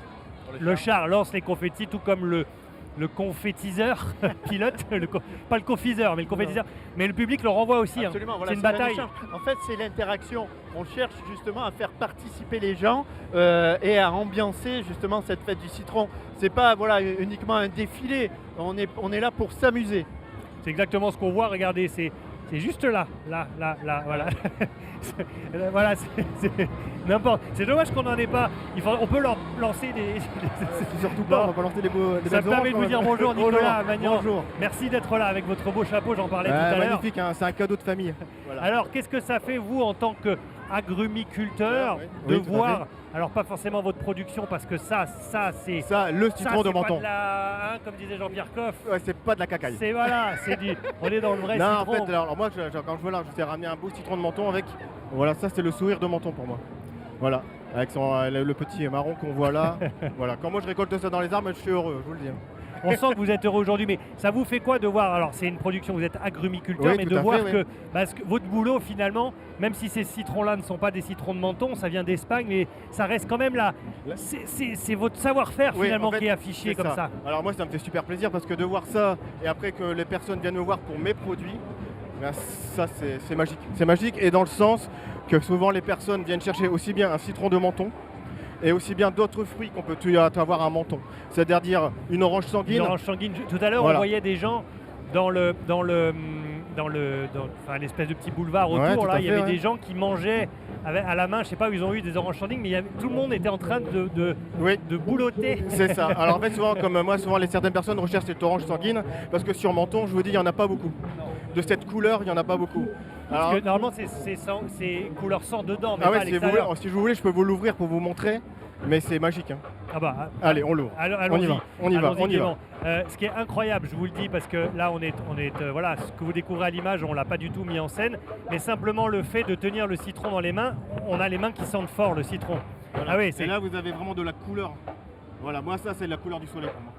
char lancent les confettis, tout comme le confettiseur pilote, pas le confiseur, mais le confettiseur. Mais le public le renvoie aussi. Absolument, voilà, c'est une bataille. En fait, c'est l'interaction. On cherche justement à faire participer les gens et à ambiancer justement cette fête du citron. C'est pas uniquement un défilé. On est là pour s'amuser. C'est exactement ce qu'on voit, regardez, c'est juste là, voilà. Voilà, c'est n'importe. C'est dommage qu'on n'en ait pas. On peut leur lancer des. Surtout pas, on va pas lancer des Ça me permet de vous dire bonjour Nicolas Magnan. Bonjour. Merci d'être là avec votre beau chapeau, j'en parlais tout à l'heure. Magnifique, hein, c'est un cadeau de famille. Voilà. Alors, qu'est-ce que ça fait, vous, en tant qu'agrumiculteur, de Oui, tout à voir, alors pas forcément votre production, parce que ça c'est... Ça, le citron de Menton. Pas de la, comme disait Jean-Pierre Coff. Ouais, c'est pas de la cacaille. C'est voilà, on est dans le vrai Non, citron. en fait, alors moi, quand je vois là, je t'ai ramené un beau citron de Menton avec. Voilà, ça c'est le sourire de Menton pour moi. Voilà, avec le petit marron qu'on voit là. Voilà, quand moi je récolte ça dans les arbres, je suis heureux, je vous le dis. On sent que vous êtes heureux aujourd'hui, mais ça vous fait quoi de voir, alors c'est une production, vous êtes agrumiculteur, Oui, mais tout de à voir fait, que parce que votre boulot finalement, même si ces citrons-là ne sont pas des citrons de Menton, ça vient d'Espagne, mais ça reste quand même là, c'est votre savoir-faire Oui, finalement en fait, qui est affiché c'est comme ça. Alors moi ça me fait super plaisir parce que de voir ça et après que les personnes viennent me voir pour mes produits, ben, ça c'est magique. C'est magique et dans le sens que souvent les personnes viennent chercher aussi bien un citron de Menton et aussi bien d'autres fruits qu'on peut avoir à Menton. C'est-à-dire une orange sanguine. Une orange sanguine. Tout à l'heure, Voilà. on voyait des gens dans l'espèce de petit boulevard autour. Ouais, tout Là, à il y fait, avait ouais. des gens qui mangeaient à la main, je sais pas où ils ont eu des oranges sanguines, mais tout le monde était en train Oui. de boulotter. C'est ça. Alors en fait, souvent, comme moi, certaines personnes recherchent cette orange sanguine parce que sur Menton, je vous dis, il n'y en a pas beaucoup. De cette couleur, il n'y en a pas beaucoup. Alors, Parce que normalement, c'est couleur sang dedans, mais ah pas ouais, à si l'extérieur. vous voulez, je peux vous l'ouvrir pour vous montrer, mais c'est magique. Hein. Ah bah, Allez, on l'ouvre. allons-y. On y va. Allons-y, Clément. Ce qui est incroyable, je vous le dis, parce que là, voilà, ce que vous découvrez à l'image, on l'a pas du tout mis en scène, mais simplement le fait de tenir le citron dans les mains, on a les mains qui sentent fort le citron. Voilà. Ah oui, Et là, vous avez vraiment de la couleur. Voilà, moi, ça, c'est la couleur du soleil pour moi.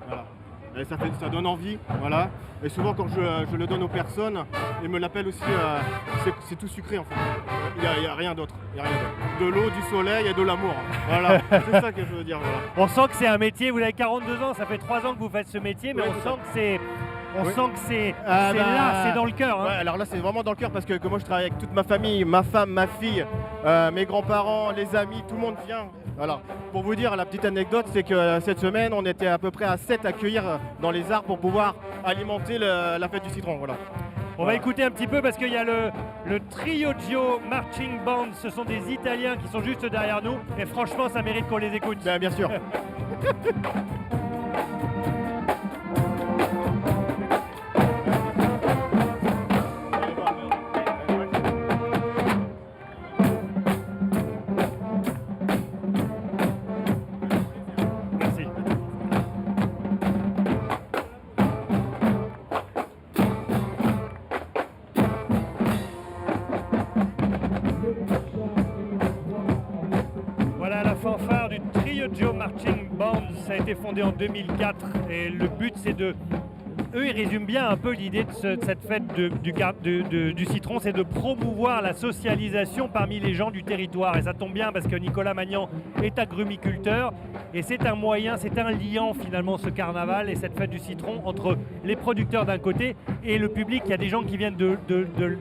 Voilà. Et ça donne envie, voilà. Et souvent, quand je le donne aux personnes, ils me l'appellent aussi, c'est tout sucré en fait. Il n'y a rien d'autre. De l'eau, du soleil et de l'amour. Voilà, c'est ça que je veux dire. Voilà. On sent que c'est un métier, vous avez 42 ans, ça fait 3 ans que vous faites ce métier, mais Oui, on c'est sent que c'est... Ah c'est bah, là, c'est dans le cœur. Hein. Ouais, alors là, c'est vraiment dans le cœur parce que moi, je travaille avec toute ma famille, ma femme, ma fille, mes grands-parents, les amis, tout le monde vient. Alors, pour vous dire, la petite anecdote, c'est que cette semaine, on était à peu près à 7 à cueillir dans les arbres pour pouvoir alimenter la fête du citron. Voilà. On va écouter un petit peu parce qu'il y a le Trio Gio Marching Band. Ce sont des Italiens qui sont juste derrière nous. Et franchement, ça mérite qu'on les écoute. Bien sûr. Merci. Voilà la fanfare du Trio Gio Marching Band. Ça a été fondé en 2004 et le but c'est de... Eux, ils résument bien un peu l'idée de cette fête du citron, c'est de promouvoir la socialisation parmi les gens du territoire. Et ça tombe bien parce que Nicolas Magnan est agrumiculteur et c'est un moyen, c'est un liant finalement ce carnaval et cette fête du citron entre les producteurs d'un côté et le public. Il y a des gens qui viennent de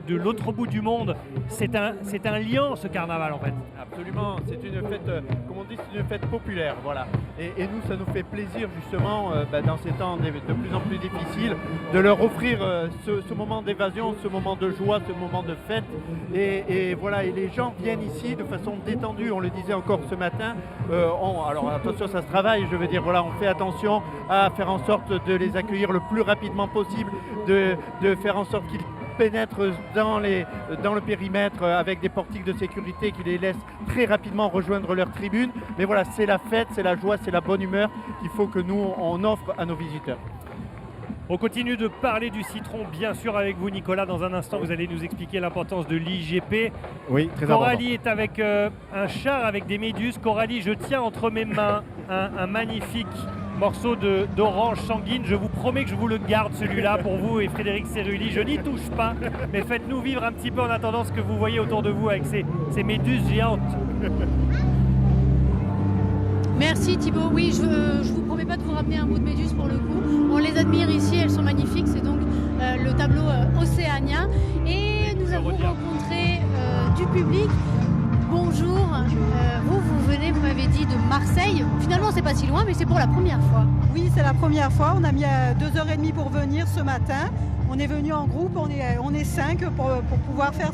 l'autre bout du monde. C'est un liant ce carnaval en fait. Absolument, c'est une fête, comme on dit, c'est une fête populaire, voilà. Et nous, ça nous fait plaisir justement, dans ces temps de plus en plus difficiles, de leur offrir ce moment d'évasion, ce moment de joie, ce moment de fête. Et voilà, et les gens viennent ici de façon détendue, on le disait encore ce matin. Alors attention, ça se travaille, je veux dire, voilà, on fait attention à faire en sorte de les accueillir le plus rapidement possible, de faire en sorte qu'ils pénètrent dans le périmètre avec des portiques de sécurité qui les laissent très rapidement rejoindre leur tribune. Mais voilà, c'est la fête, c'est la joie, c'est la bonne humeur qu'il faut que nous, on offre à nos visiteurs. On continue de parler du citron, bien sûr, avec vous, Nicolas. Dans un instant, vous allez nous expliquer l'importance de l'IGP. Oui, très Coralie est avec un char avec des méduses. Coralie, je tiens entre mes mains un magnifique morceau d'orange sanguine. Je vous promets que je vous le garde, celui-là, pour vous et Frédéric Cerulli. Je n'y touche pas, mais faites-nous vivre un petit peu en attendant ce que vous voyez autour de vous avec ces méduses géantes. Merci Thibaut. Oui, je vous promets pas de vous ramener un bout de méduse pour le coup. On les admire ici, elles sont magnifiques. C'est donc le tableau océanien. Et nous avons rencontré du public. Bonjour, vous venez, vous m'avez dit, de Marseille. Finalement, c'est pas si loin, mais c'est pour la première fois. Oui, c'est la première fois. On a mis 2h30 pour venir ce matin. On est venu en groupe, on est 5 pour pouvoir faire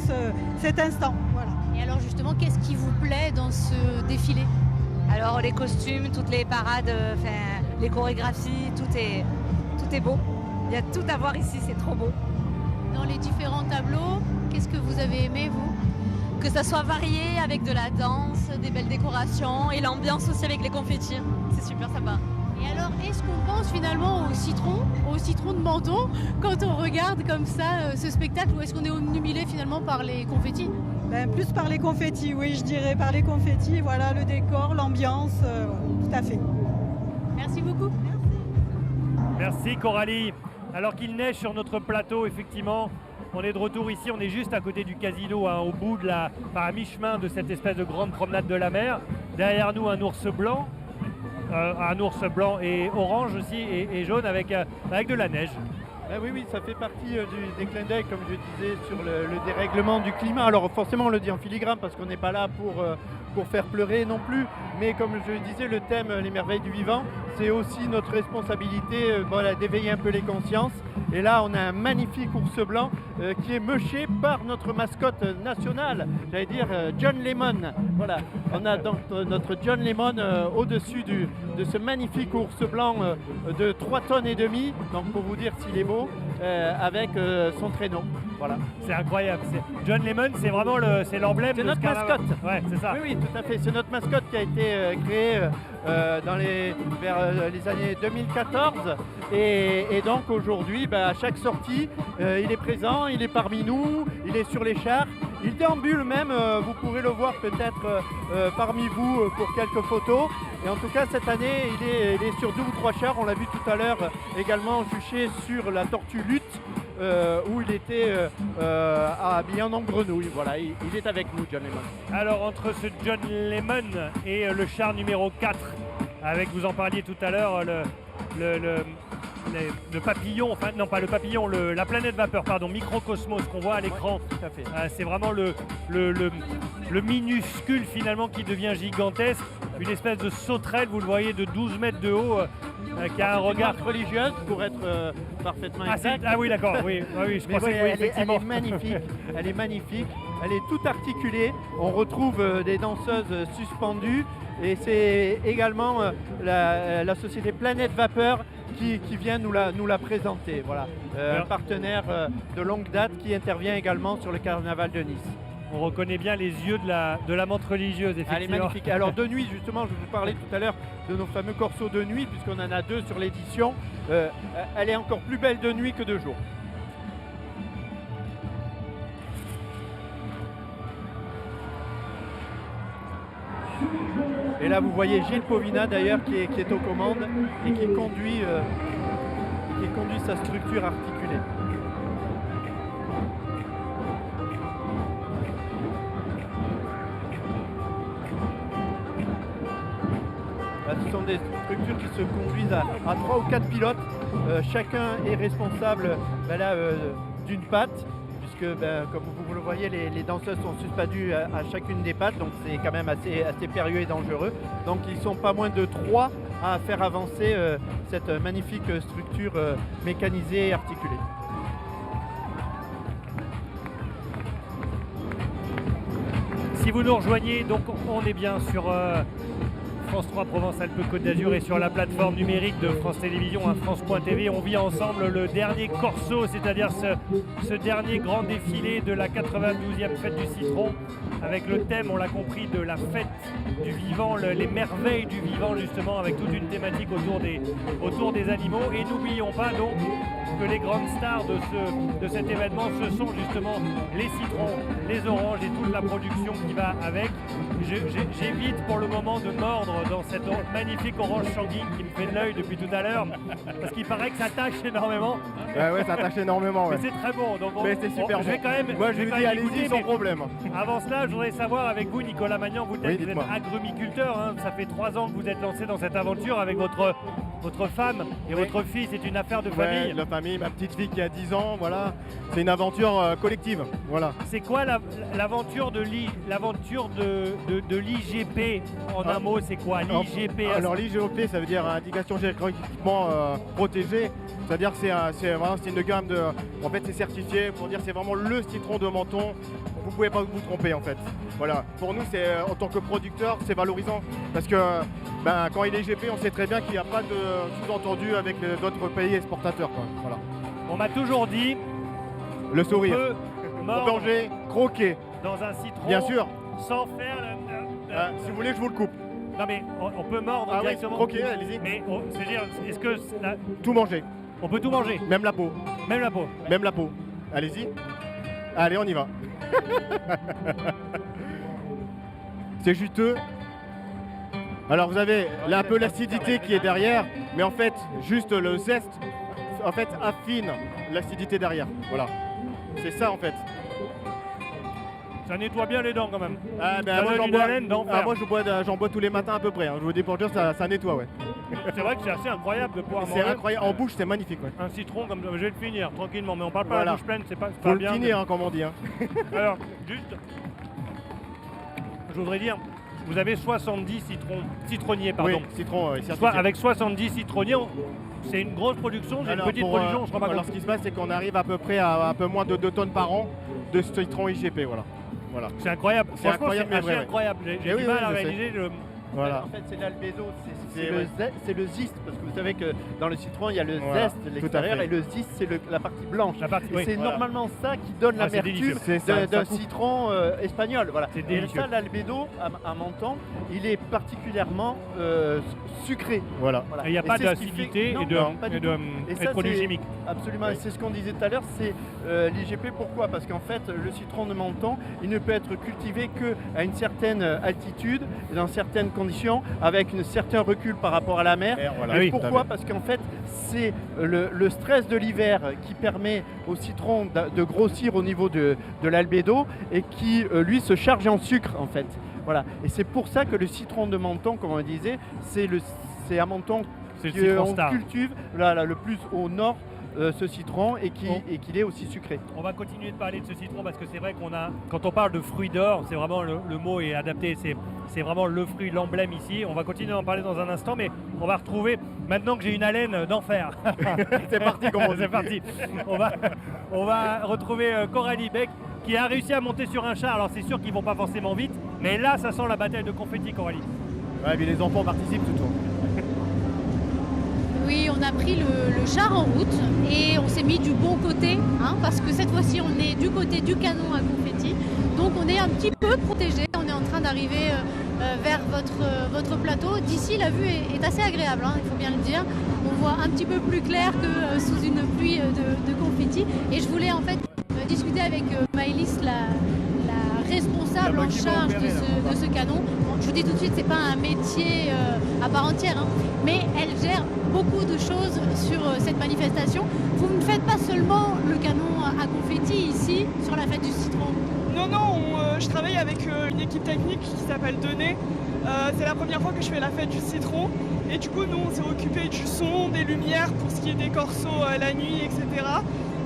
cet instant. Voilà. Et alors justement, qu'est-ce qui vous plaît dans ce défilé? Alors les costumes, toutes les parades, les chorégraphies, tout est beau. Il y a tout à voir ici, c'est trop beau. Dans les différents tableaux, qu'est-ce que vous avez aimé, vous? Que ça soit varié avec de la danse, des belles décorations et l'ambiance aussi avec les confettis. C'est super sympa. Et alors, est-ce qu'on pense finalement au citron de Menton, quand on regarde comme ça ce spectacle, ou est-ce qu'on est omnubilé finalement par les confettis? Plus par les confettis, oui, je dirais par les confettis. Voilà, le décor, l'ambiance, tout à fait. Merci beaucoup. Merci Coralie. Alors qu'il neige sur notre plateau, effectivement, on est de retour ici, on est juste à côté du casino, hein, au bout de à mi-chemin de cette espèce de grande promenade de la mer. Derrière nous, un ours blanc et orange aussi, et jaune avec de la neige. Oui, ça fait partie des clins d'œil, comme je disais, sur le dérèglement du climat. Alors forcément, on le dit en filigrane parce qu'on n'est pas là pour faire pleurer non plus. Mais comme je le disais, le thème « Les merveilles du vivant », c'est aussi notre responsabilité d'éveiller un peu les consciences. Et là, on a un magnifique ours blanc qui est meuché par notre mascotte nationale, j'allais dire John Lemon. Voilà, on a donc notre John Lemon au-dessus de ce magnifique ours blanc de 3 tonnes et demie, donc pour vous dire s'il est beau, avec son traîneau. Voilà. C'est incroyable. John Lemon, c'est vraiment l'emblème de notre ce carnaval. mascotte. Ouais, c'est ça. Oui, tout à fait. C'est notre mascotte qui a été créée vers les années 2014. Et donc aujourd'hui, à chaque sortie, il est présent, il est parmi nous, il est sur les chars. Il déambule même, vous pourrez le voir peut-être parmi vous pour quelques photos. Et en tout cas, cette année, il est sur 2 ou 3 chars. On l'a vu tout à l'heure également juché sur la tortue lutte, où il était habillé en homme grenouille. Voilà, il est avec nous, John Lemon. Alors, entre ce John Lemon et le char numéro 4, avec, vous en parliez tout à l'heure, le papillon, enfin non pas le papillon, la planète vapeur, pardon, Microcosmos qu'on voit à l'écran. Ouais, tout à fait. C'est vraiment le minuscule finalement qui devient gigantesque. Une espèce de sauterelle, vous le voyez, de 12 mètres de haut, qui a un regard religieuse pour être parfaitement exact. Ah oui, d'accord, oui, je pensais que oui, effectivement. Elle est magnifique, elle est toute articulée. On retrouve des danseuses suspendues et c'est également la société Planète Vapeur qui vient nous la présenter. Voilà, un partenaire de longue date qui intervient également sur le carnaval de Nice. On reconnaît bien les yeux de la menthe religieuse, effectivement. Elle est magnifique. Alors de nuit, justement, je vous parlais tout à l'heure de nos fameux corsos de nuit, puisqu'on en a 2 sur l'édition. Elle est encore plus belle de nuit que de jour. Et là, vous voyez Gilles Povina d'ailleurs qui est aux commandes et qui conduit sa structure articulée. Là, ce sont des structures qui se conduisent à 3 ou 4 pilotes. Chacun est responsable d'une patte. Puisque, comme vous le voyez, les danseuses sont suspendues à chacune des pattes, donc c'est quand même assez périlleux et dangereux. Donc ils sont pas moins de 3 à faire avancer cette magnifique structure mécanisée et articulée. Si vous nous rejoignez, donc on est bien sur France 3 Provence-Alpes-Côte d'Azur et sur la plateforme numérique de France Télévisions, France.tv. On vit ensemble le dernier corso, c'est-à-dire ce dernier grand défilé de la 92e fête du citron, avec le thème, on l'a compris, de la fête du vivant, les merveilles du vivant, justement, avec toute une thématique autour des animaux. Et n'oublions pas donc que les grandes stars de cet événement, ce sont justement les citrons, les oranges et toute la production qui va avec. J'évite pour le moment de mordre dans cette magnifique orange sanguine qui me fait de l'œil depuis tout à l'heure, parce qu'il paraît que ça tâche énormément. Ouais, ça tâche énormément. Ouais. Mais c'est très bon. Donc c'est super bon. Je vais quand même. Moi, je vous dis, allez-y sans problème. Avant cela, je voudrais savoir avec vous, Nicolas Magnan, vous êtes agrumiculteur. Hein, ça fait 3 ans que vous êtes lancé dans cette aventure avec votre votre femme et votre fille, c'est une affaire de famille. Ouais, la famille, ma petite fille qui a 10 ans, voilà. C'est une aventure collective, voilà. C'est quoi l'aventure de l'IGP en un mot, c'est quoi l'IGP? Alors l'IGP, ça veut dire indication géographiquement protégée. C'est-à-dire que c'est une gamme de... En fait, c'est certifié pour dire que c'est vraiment le citron de Menton. Vous pouvez pas vous tromper en fait. Voilà. Pour nous, en tant que producteur, c'est valorisant parce que quand il est IGP, on sait très bien qu'il n'y a pas de sous-entendu avec d'autres pays exportateurs, quoi. Voilà. On m'a toujours dit le sourire. On peut manger, croquer dans un citron. Bien sûr. Sans faire si vous voulez, je vous le coupe. Non mais on peut mordre directement. Oui, croquer, allez-y. Mais c'est-à-dire, est-ce que tout manger? On peut tout manger. Même la peau. Même la peau. Même la peau. Allez-y. Allez, on y va. C'est juteux. Alors vous avez là un peu l'acidité qui est derrière, mais en fait juste le zeste affine l'acidité derrière. Voilà. C'est ça en fait. Ça nettoie bien les dents quand même. Moi j'en bois tous les matins à peu près. Hein. Je vous dis pour dire ça nettoie, ouais. C'est vrai que c'est assez incroyable de pouvoir manger. C'est incroyable. En bouche, c'est magnifique, ouais. Un citron comme ça. Je vais le finir tranquillement, mais on parle pas voilà. la bouche pleine, c'est pas Faut bien. Le finir, comme on dit. Hein. Alors, juste, je voudrais dire, vous avez 70 citronniers, pardon. Oui, citron, avec 70 citronniers, c'est une grosse production, c'est une petite production, je crois pas. Alors, ce qui se passe, c'est qu'on arrive à peu près à un peu moins de 2 tonnes par an de citron IGP, voilà. C'est incroyable. C'est incroyable, c'est assez incroyable. J'ai du mal à réaliser. Voilà. En fait, c'est l'albédo, c'est le zeste, parce que vous savez que dans le citron, il y a le zeste, l'extérieur, et le zeste, c'est la partie blanche. C'est normalement ça qui donne l'amertume d'un citron espagnol. Voilà. Et ça, l'albédo, à Menton, il est particulièrement sucré. Voilà. Il n'y a pas d'acidité et de produits chimiques. Absolument, et c'est ce qu'on disait tout à l'heure, c'est l'IGP. Pourquoi? Parce qu'en fait, le citron de Menton, il ne peut être cultivé qu'à une certaine altitude, dans certaines conditions, avec un certain recul par rapport à la mer. Et pourquoi? Parce qu'en fait, c'est le stress de l'hiver qui permet au citron de grossir au niveau de l'albédo et qui, lui, se charge en sucre, en fait. Voilà. Et c'est pour ça que le citron de Menton, comme on disait, c'est à Menton qu'on cultive le plus au nord ce citron et qu'il est aussi sucré. On va continuer de parler de ce citron parce que c'est vrai quand on parle de fruits d'or, c'est vraiment le mot est adapté, c'est vraiment le fruit, l'emblème ici. On va continuer d'en parler dans un instant, mais on va retrouver, maintenant que j'ai une haleine d'enfer. C'est parti, c'est parti. On va retrouver Coralie Beck qui a réussi à monter sur un char. Alors c'est sûr qu'ils vont pas forcément vite, mais là ça sent la bataille de confetti, Coralie. Ouais, mais les enfants participent tout le temps. Oui, on a pris le char en route et on s'est mis du bon côté, parce que cette fois-ci on est du côté du canon à confetti. Donc on est un petit peu protégé, on est en train d'arriver vers votre plateau. D'ici la vue est assez agréable, il faut bien le dire. On voit un petit peu plus clair que sous une pluie de confetti. Et je voulais en fait discuter avec Maëlys, la responsable en charge de ce canon. Bon, je vous dis tout de suite, c'est pas un métier à part entière, mais elle gère beaucoup de choses sur cette manifestation. Vous ne faites pas seulement le canon à confetti ici, sur la fête du citron. Non, je travaille avec une équipe technique qui s'appelle Dené. C'est la première fois que je fais la fête du citron. Et du coup, nous, on s'est occupé du son, des lumières pour ce qui est des corsos la nuit, etc.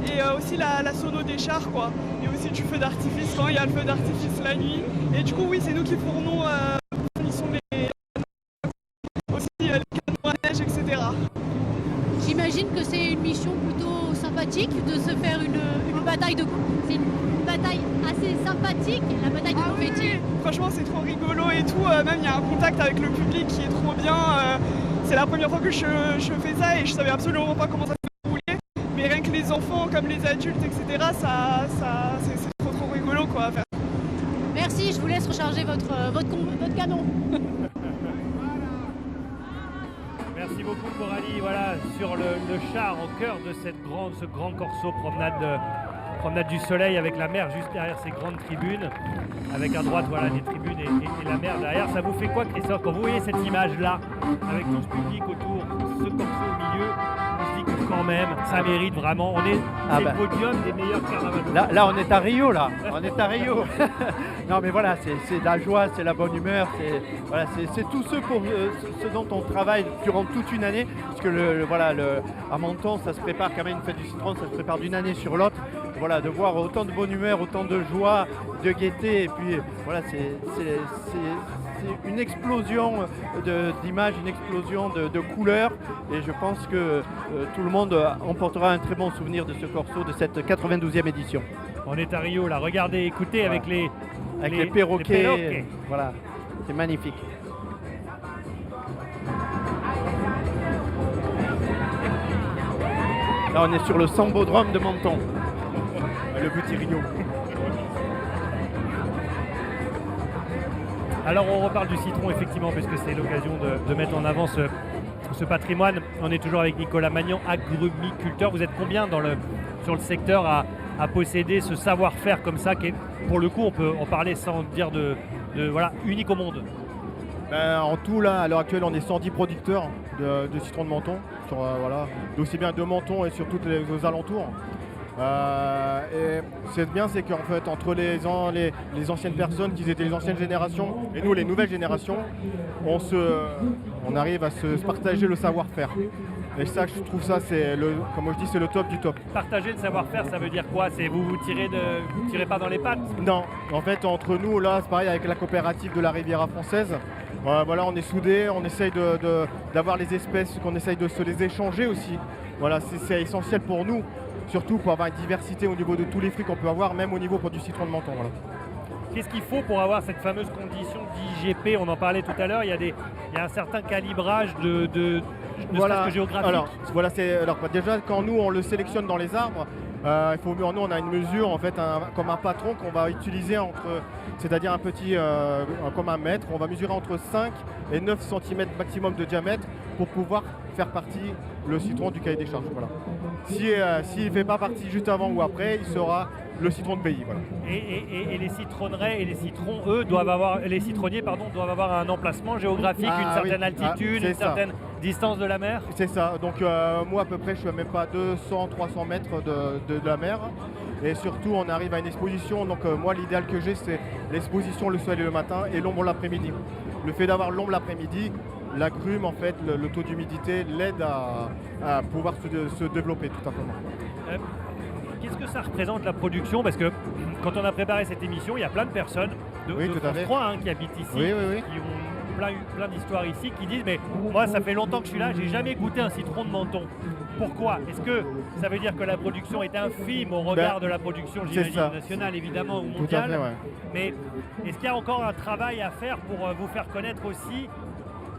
Et aussi la sono des chars, quoi. Et aussi du feu d'artifice quand il y a le feu d'artifice la nuit. Et du coup, oui, c'est nous qui fournons aussi les canons à neige, etc. J'imagine que c'est une mission plutôt sympathique de se faire une bataille de... C'est une bataille assez sympathique, la bataille de confetti. Oui. Franchement, c'est trop rigolo et tout. Même il y a un contact avec le public qui est trop bien. C'est la première fois que je fais ça et je savais absolument pas comment ça se déroulait. Mais rien que les enfants, comme les adultes, etc., c'est trop rigolo, quoi, à faire. Merci, je vous laisse recharger votre canon. Merci beaucoup Coralie, voilà, sur le char au cœur de ce grand corso promenade du soleil avec la mer juste derrière ces grandes tribunes, avec à droite voilà des tribunes et la mer derrière. Ça vous fait quoi, Christophe, quand vous voyez cette image là avec tout ce public autour, ce corso au milieu, on se dit que quand même, ça mérite vraiment. C'est le podium des meilleurs carnavals. Là, on est à Rio, là. On est à Rio. Non, mais voilà, c'est de la joie, c'est la bonne humeur, c'est tout ce dont on travaille durant toute une année. Parce que à Menton, ça se prépare quand même, une fête du citron, ça se prépare d'une année sur l'autre. Voilà, de voir autant de bonne humeur, autant de joie, de gaieté, et puis voilà, c'est une explosion d'images, une explosion de couleurs, et je pense que tout le monde emportera un très bon souvenir de ce corso, de cette 92e édition. On est à Rio, là, regardez, écoutez, voilà. avec les perroquets. Voilà, c'est magnifique. Là, on est sur le Sambodrome de Menton. Le petit Rio. Alors on reparle du citron effectivement parce que c'est l'occasion de mettre en avant ce patrimoine. On est toujours avec Nicolas Magnan, agrumiculteur. Vous êtes combien sur le secteur à posséder ce savoir-faire comme ça qui est, pour le coup, on peut en parler sans dire unique au monde? En tout, là, à l'heure actuelle, on est 110 producteurs de citron de Menton, aussi bien de Menton et sur tous les alentours. Et c'est bien, c'est qu'en fait, entre les anciennes personnes qui étaient les anciennes générations et nous, les nouvelles générations, on arrive à se partager le savoir-faire. Et ça, je trouve ça, comme je dis, c'est le top du top. Partager le savoir-faire, ça veut dire quoi? C'est vous tirez pas dans les pattes? Non, en fait, entre nous, là, c'est pareil avec la coopérative de la Riviera française. Voilà, on est soudés, on essaye d'avoir les espèces, qu'on essaye de se les échanger aussi. Voilà, c'est essentiel pour nous. Surtout pour avoir une diversité au niveau de tous les fruits qu'on peut avoir, même au niveau du citron de Menton. Voilà. Qu'est-ce qu'il faut pour avoir cette fameuse condition d'IGP? On en parlait tout à l'heure, il y a un certain calibrage de voilà. Que géographique. Alors, déjà, quand nous on le sélectionne dans les arbres, nous on a une mesure en fait, comme un patron qu'on va utiliser c'est-à-dire un petit, comme un mètre, on va mesurer entre 5 et 9 cm maximum de diamètre pour pouvoir faire partie le citron du cahier des charges. Voilà. S'il ne fait pas partie juste avant ou après, il sera le citron de pays. Voilà. Et les citronneraies et les citrons, eux, les citronniers doivent avoir un emplacement géographique, une certaine altitude, une certaine distance de la mer. C'est ça. Donc moi à peu près, je suis à même pas 200-300 mètres de la mer. Et surtout, on arrive à une exposition. Donc moi, l'idéal que j'ai, c'est l'exposition le soleil le matin et l'ombre l'après-midi. Le fait d'avoir l'ombre l'après-midi, l'agrume, en fait, le taux d'humidité l'aide à pouvoir se développer tout simplement. Qu'est-ce que ça représente la production? Parce que quand on a préparé cette émission, il y a plein de personnes de France 3 qui habitent ici, qui ont plein d'histoires ici, qui disent mais moi ça fait longtemps que je suis là, j'ai jamais goûté un citron de Menton. Pourquoi? Est-ce que ça veut dire que la production est infime au regard de la production, j'imagine, nationale évidemment ou mondiale? Tout à fait, ouais. Mais est-ce qu'il y a encore un travail à faire pour vous faire connaître aussi?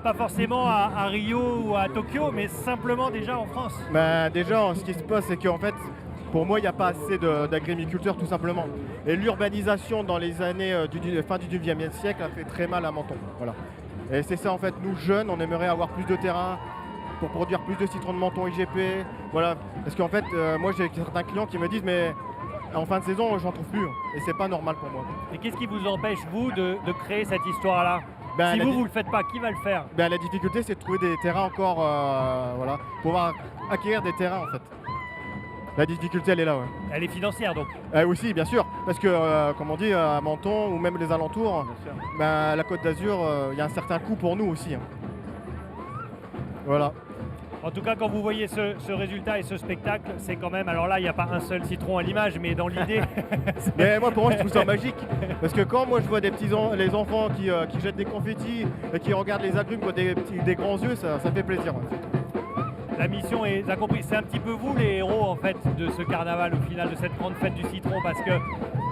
Pas forcément à Rio ou à Tokyo, mais simplement déjà en France. Déjà, ce qui se passe, c'est qu'en fait, pour moi, il n'y a pas assez d'agrumiculteurs tout simplement. Et l'urbanisation dans les années fin du 19e siècle a fait très mal à Menton. Voilà. Et c'est ça en fait, nous jeunes, on aimerait avoir plus de terrain pour produire plus de citrons de Menton IGP. Voilà. Parce qu'en fait, moi j'ai certains clients qui me disent mais en fin de saison, j'en trouve plus. Et c'est pas normal pour moi. Et qu'est-ce qui vous empêche, vous, de créer cette histoire-là? Si vous ne le faites pas, qui va le faire? La difficulté, c'est de trouver des terrains encore, pouvoir acquérir des terrains en fait. La difficulté, elle est là. Ouais. Elle est financière donc? Oui, bien sûr. Parce que, comme on dit, à Menton ou même les alentours, la Côte d'Azur, il y a un certain coût pour nous aussi. Hein. Voilà. En tout cas, quand vous voyez ce résultat et ce spectacle, c'est quand même... Alors là, il n'y a pas un seul citron à l'image, mais dans l'idée... Mais moi, pour moi, je trouve ça magique. Parce que quand moi, je vois les enfants qui jettent des confettis et qui regardent les agrumes des grands yeux, ça fait plaisir. Ouais. La mission est accomplie. C'est un petit peu vous les héros en fait de ce carnaval au final, de cette grande fête du citron, parce que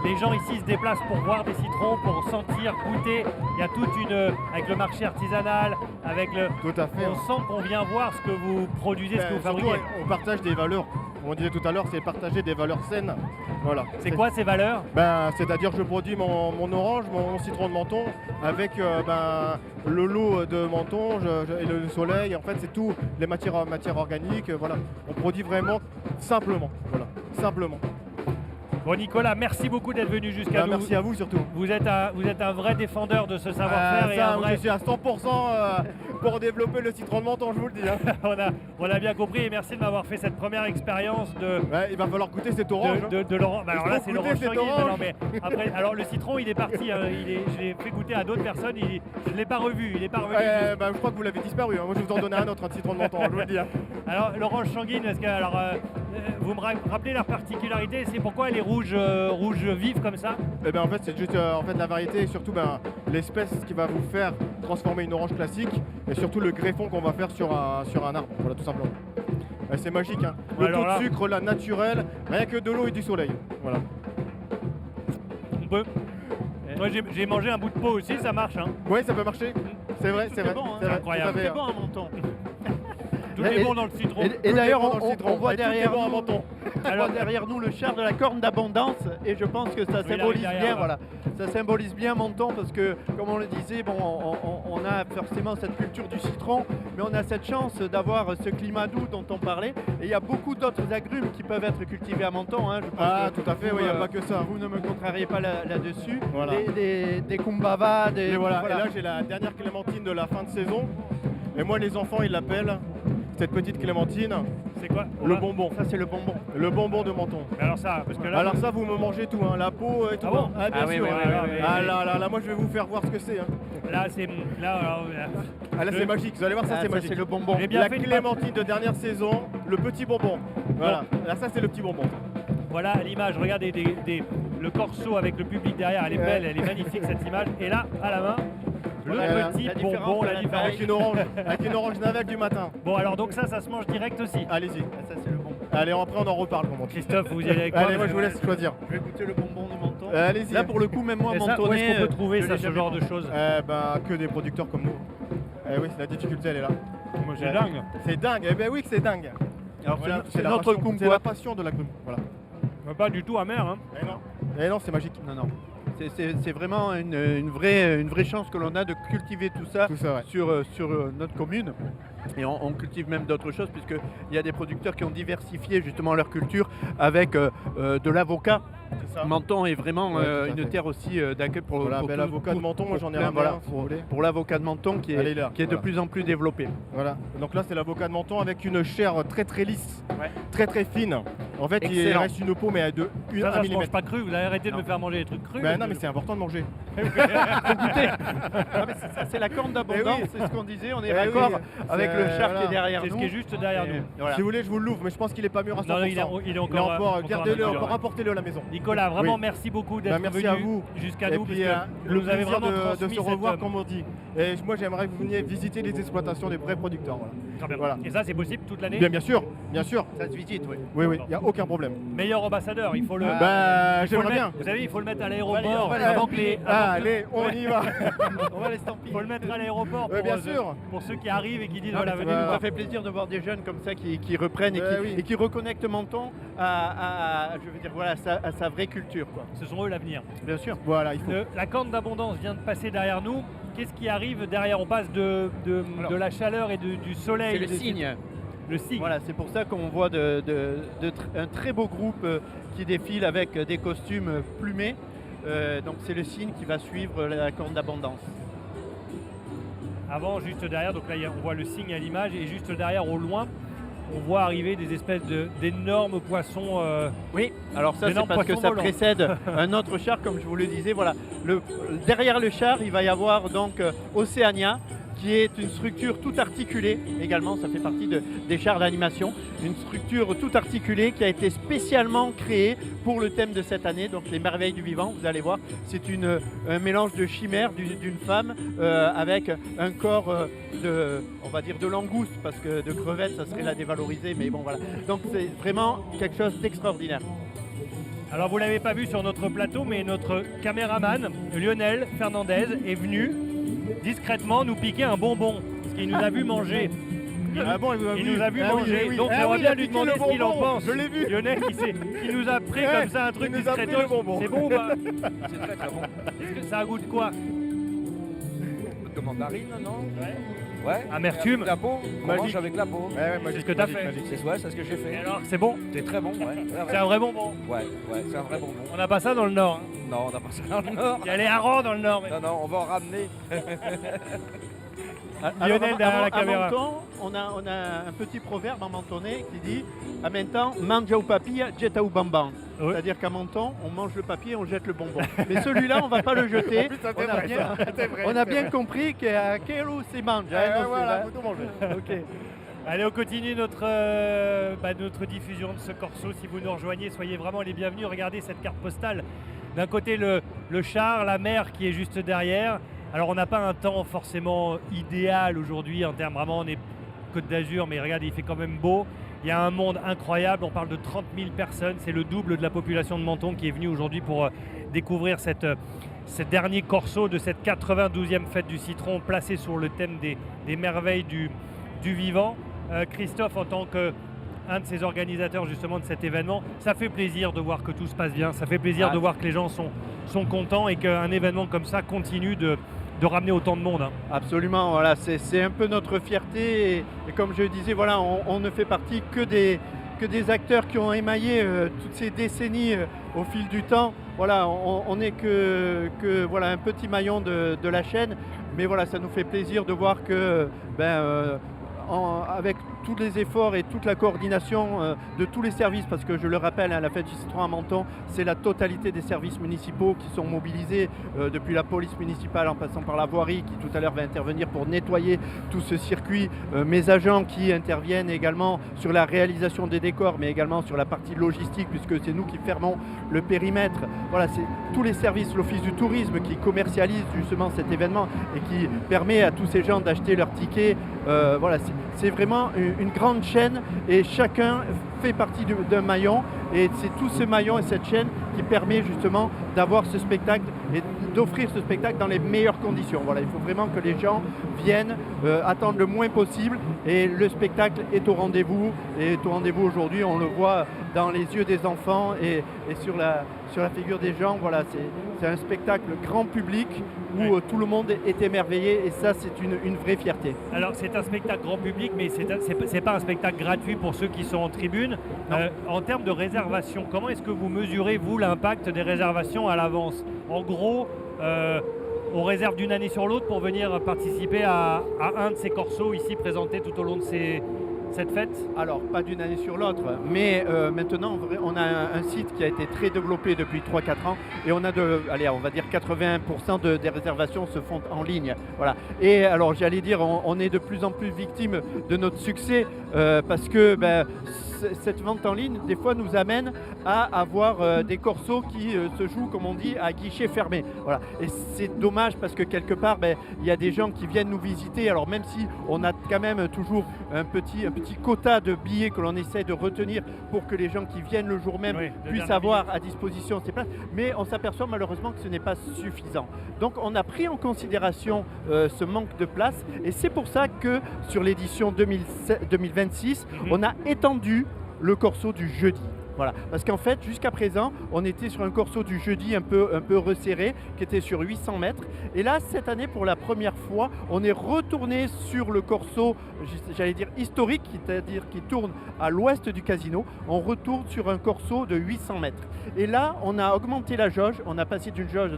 les gens ici se déplacent pour voir des citrons, pour sentir, goûter. Il y a toute avec le marché artisanal, avec le... Tout à fait. On sent qu'on vient voir ce que vous produisez, ce que vous fabriquez. Surtout, on partage des valeurs. Comme on disait tout à l'heure, c'est partager des valeurs saines. Voilà. C'est quoi ces valeurs? C'est-à-dire que je produis mon orange, mon citron de Menton avec le lot de Menton et le soleil. En fait, c'est tout les matières organiques. Voilà. On produit vraiment simplement. Voilà. Simplement. Bon Nicolas, merci beaucoup d'être venu jusqu'à nous. Merci à vous surtout. Vous êtes un vrai défendeur de ce savoir-faire et un vrai... Je suis à 100% pour développer le citron de Menton, je vous le dis. Hein. on a bien compris et merci de m'avoir fait cette première expérience de... Ouais, il va falloir goûter cette orange. De Laurent. Bah, alors là c'est Laurent Changuine. Non, mais après, alors le citron il est parti, hein, je l'ai fait goûter à d'autres personnes, je ne l'ai pas revu, il n'est pas revenu. Je crois que vous l'avez disparu, hein. Moi je vais vous en donner un autre, un citron de Menton, je vous le dis. Hein. Alors Laurent Changuine, vous me rappelez leur particularité, c'est pourquoi elle est rouge vive comme ça? Eh ben en fait c'est juste la variété et surtout l'espèce qui va vous faire transformer une orange classique et surtout le greffon qu'on va faire sur un arbre, voilà tout simplement. C'est magique, hein. Le taux de sucre là naturel, rien que de l'eau et du soleil. Voilà. On peut. Moi j'ai mangé un bout de peau aussi, ça marche hein. Oui ça peut marcher, c'est vrai, c'est vrai. Bon, c'est vrai. incroyable. C'est bon un Menton. Tout est bon dans le citron. Et d'ailleurs, on voit derrière derrière un Menton. Alors derrière nous le char de la corne d'abondance et je pense que ça symbolise bien, voilà. Ça symbolise bien Menton parce que comme on le disait, bon, on a forcément cette culture du citron, mais on a cette chance d'avoir ce climat doux dont on parlait. Et il y a beaucoup d'autres agrumes qui peuvent être cultivés à Menton. Hein, je pense tout à fait, oui, il n'y a pas que ça. Vous ne me contrariez pas là-dessus. Voilà. Des kumbava, et voilà. Et là j'ai la dernière clémentine de la fin de saison. Et moi les enfants ils l'appellent cette petite clémentine. C'est quoi? Le bonbon. Ça c'est le bonbon. Le bonbon de Menton. Mais alors ça, parce que là. Alors ça vous me mangez tout, hein, la peau et tout. Ah bon? Ah bien sûr. Oui, là, moi je vais vous faire voir ce que c'est. Hein. Là c'est. Là c'est magique, vous allez voir ça c'est magique. C'est le bonbon. La clémentine de dernière saison, le petit bonbon. Voilà. Là ça c'est le petit bonbon. Voilà à l'image, regardez le corso avec le public derrière, elle est belle, elle est magnifique cette image. Et là, à la main, le petit bonbon, la différence. Avec une orange navette du matin. Bon alors donc ça se mange direct aussi. Allez-y. Ça c'est le bonbon. Allez, après on en reparle. Christophe, vous y allez avec moi? Allez, moi je vous laisse choisir. Je vais goûter le bonbon du Menton. Allez-y. Là pour le coup, même moi, Mentonais. Où est-ce qu'on peut trouver ça, ce genre de choses? Que des producteurs comme nous. Oui, la difficulté elle est là. Moi c'est dingue. C'est dingue, eh ben oui que c'est dingue. Alors c'est notre kumquat. C'est la passion de la grume, voilà. Pas du tout amer hein. Eh non, c'est magique. Non. C'est vraiment une vraie chance que l'on a de cultiver tout ça ouais. sur notre commune. Et on cultive même d'autres choses puisqu'il y a des producteurs qui ont diversifié justement leur culture avec de l'avocat. Menton est vraiment une terre aussi d'accueil pour l'avocat de Menton, moi j'en ai ramené pour l'avocat de Menton qui est de plus en plus développé. Voilà. Donc là c'est l'avocat de Menton avec une chair très très lisse, très très fine. En fait il reste une peau mais de 1 ça, mm. je mange pas cru, vous avez arrêté de me faire manger des trucs crus. Non mais c'est important de manger. C'est la corne d'abondance, c'est ce qu'on disait, on est d'accord avec le char qui est derrière nous. C'est ce qui est juste derrière nous. Voilà. Si vous voulez je vous l'ouvre mais je pense qu'il est pas mûr à 100%. Non, il est encore gardez-le, encore apportez-le à la maison. Nicolas, vraiment merci beaucoup d'être venu jusqu'à nous. Puis vous avez vraiment de se revoir comme on dit. Et moi j'aimerais que vous veniez visiter les exploitations des vrais producteurs. Très bien. Voilà. Et ça c'est possible toute l'année? Bien sûr. Ça se visite, oui. Oui, il n'y a aucun problème. Meilleur ambassadeur, il faut le. J'aimerais bien. Vous savez, il faut le mettre à l'aéroport avant que les. Allez, on y va. On va l'estampiller. Il faut le mettre à l'aéroport pour ceux qui arrivent et qui disent voilà, venez nous voir. Ça fait plaisir de voir des jeunes comme ça qui reprennent et qui reconnectent Menton à sa vraie culture, quoi. Ce sont eux l'avenir. Bien sûr. Voilà, il faut. La corne d'abondance vient de passer derrière nous. Qu'est-ce qui arrive derrière? On passe de la chaleur et du soleil. C'est le signe. Le signe. Voilà, c'est pour ça qu'on voit un très beau groupe qui défile avec des costumes plumés. Donc c'est le signe qui va suivre la corne d'abondance. Avant, juste derrière, donc là on voit le signe à l'image et juste derrière au loin, on voit arriver des espèces d'énormes poissons. Oui, alors ça c'est parce que ça précède un autre char, comme je vous le disais. Voilà, derrière le char, il va y avoir donc Océania, qui est une structure tout articulée également, ça fait partie des chars d'animation, une structure tout articulée qui a été spécialement créée pour le thème de cette année, donc les merveilles du vivant, vous allez voir, c'est un mélange de chimère d'une femme avec un corps on va dire de langouste, parce que de crevette ça serait la dévaloriser, mais bon voilà, donc c'est vraiment quelque chose d'extraordinaire. Alors vous ne l'avez pas vu sur notre plateau, mais notre caméraman Lionel Fernandez est venu discrètement nous piquer un bonbon, parce qu'il nous a vu manger. Il nous a vu manger, donc j'aimerais bien lui demander ce qu'il en pense. Je l'ai vu. Lionel qui nous a pris comme ça un truc discrètement. C'est bon ou pas? C'est très très bon. Est-ce que ça a goût de quoi? De mandarine, non? Ouais. Amertume. Avec la peau. On Magique. mange avec la peau. C'est ce que t'as fait. C'est ce que j'ai fait. Et alors, c'est bon? C'est très bon, ouais. C'est un vrai bonbon. Ouais, c'est un vrai bonbon. On n'a pas ça dans le Nord. Hein. Non, on n'a pas ça dans le Nord. Il y a les harengs dans le Nord. Mais... Non, on va en ramener. Lionel derrière la caméra. À Menton, on a un petit proverbe en mentonais qui dit « À Menton, mangia ou papilla, jeta ou bamban ». C'est-à-dire qu'à Menton, on mange le papier et on jette le bonbon. Mais celui-là, on ne va pas le jeter. On a bien compris qu'à Kero, c'est manja. Voilà, faut tout manger. Ok. Allez, on continue notre diffusion de ce corso. Si vous nous rejoignez, soyez vraiment les bienvenus. Regardez cette carte postale. D'un côté, le char, la mer qui est juste derrière. Alors, on n'a pas un temps forcément idéal aujourd'hui en termes vraiment, on est Côte d'Azur, mais regardez, il fait quand même beau. Il y a un monde incroyable. On parle de 30 000 personnes. C'est le double de la population de Menton qui est venue aujourd'hui pour découvrir ce dernier corso de cette 92e fête du citron placée sur le thème des merveilles du vivant. Christophe, en tant qu'un de ces organisateurs justement de cet événement, ça fait plaisir de voir que tout se passe bien, ça fait plaisir de voir que les gens sont contents et qu'un événement comme ça continue de ramener autant de monde. Hein. Absolument, voilà, c'est un peu notre fierté et comme je disais, voilà, on ne fait partie que des acteurs qui ont émaillé toutes ces décennies au fil du temps. Voilà, on n'est que voilà, un petit maillon de la chaîne, mais voilà, ça nous fait plaisir de voir que avec tous les efforts et toute la coordination de tous les services, parce que je le rappelle, la fête du citron à Menton, c'est la totalité des services municipaux qui sont mobilisés, depuis la police municipale en passant par la voirie qui tout à l'heure va intervenir pour nettoyer tout ce circuit, mes agents qui interviennent également sur la réalisation des décors, mais également sur la partie logistique, puisque c'est nous qui fermons le périmètre. Voilà, c'est tous les services, l'office du tourisme qui commercialise justement cet événement et qui permet à tous ces gens d'acheter leurs tickets. Voilà, c'est vraiment une grande chaîne et chacun fait partie d'un maillon et c'est tout ce maillon et cette chaîne qui permet justement d'avoir ce spectacle et d'offrir ce spectacle dans les meilleures conditions. Voilà, il faut vraiment que les gens viennent, attendent le moins possible et le spectacle est au rendez-vous et est au rendez-vous aujourd'hui, on le voit dans les yeux des enfants et sur la figure des gens. Voilà, c'est un spectacle grand public où tout le monde est émerveillé et ça c'est une vraie fierté. Alors c'est un spectacle grand public mais c'est pas un spectacle gratuit pour ceux qui sont en tribune. En termes de réservation, comment est-ce que vous mesurez vous l'impact des réservations à l'avance? En gros, on réserve d'une année sur l'autre pour venir participer à un de ces corsos ici présentés tout au long de cette fête? Alors, pas d'une année sur l'autre, mais maintenant, on a un site qui a été très développé depuis 3-4 ans et on a on va dire 81% des réservations se font en ligne. Voilà. Et alors, j'allais dire, on est de plus en plus victime de notre succès parce que cette vente en ligne, des fois, nous amène à avoir des corsos qui se jouent, comme on dit, à guichet fermé. Voilà. Et c'est dommage parce que quelque part, il y a des gens qui viennent nous visiter. Alors, même si on a quand même toujours un petit quota de billets que l'on essaie de retenir pour que les gens qui viennent le jour même puissent avoir à disposition ces places, mais on s'aperçoit malheureusement que ce n'est pas suffisant. Donc, on a pris en considération ce manque de place et c'est pour ça que sur l'édition 2026, on a étendu le corso du jeudi. Voilà. Parce qu'en fait, jusqu'à présent, on était sur un corso du jeudi un peu resserré, qui était sur 800 mètres. Et là, cette année, pour la première fois, on est retourné sur le corso, j'allais dire historique, c'est-à-dire qui tourne à l'ouest du casino. On retourne sur un corso de 800 mètres. Et là, on a augmenté la jauge. On est passé d'une jauge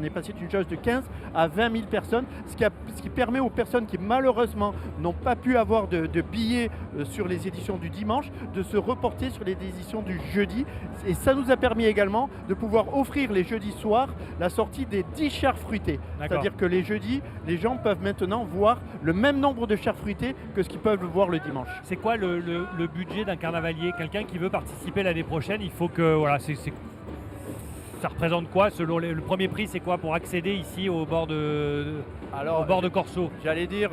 de 15 à 20 000 personnes, ce qui permet aux personnes qui malheureusement n'ont pas pu avoir de billets sur les éditions du dimanche, de se reporter sur les éditions du jeudi. Et ça nous a permis également de pouvoir offrir les jeudis soirs la sortie des 10 chars fruités. C'est-à-dire que les jeudis, les gens peuvent maintenant voir le même nombre de chars fruités que ce qu'ils peuvent voir le dimanche. C'est quoi le budget d'un carnavalier? Quelqu'un qui veut participer l'année prochaine, il faut que... Voilà, ça représente quoi selon le premier prix? C'est quoi pour accéder ici au bord de Corso? J'allais dire,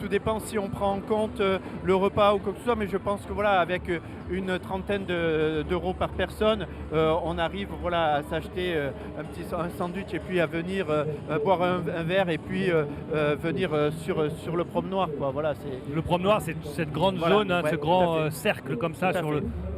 tout dépend si on prend en compte le repas ou quoi que ce soit, mais je pense que voilà, avec une trentaine d'euros par personne, on arrive à s'acheter un sandwich et puis à venir boire un verre et puis venir sur le promenoir. Quoi. Voilà, le promenoir, c'est cette grande zone, ce grand cercle comme ça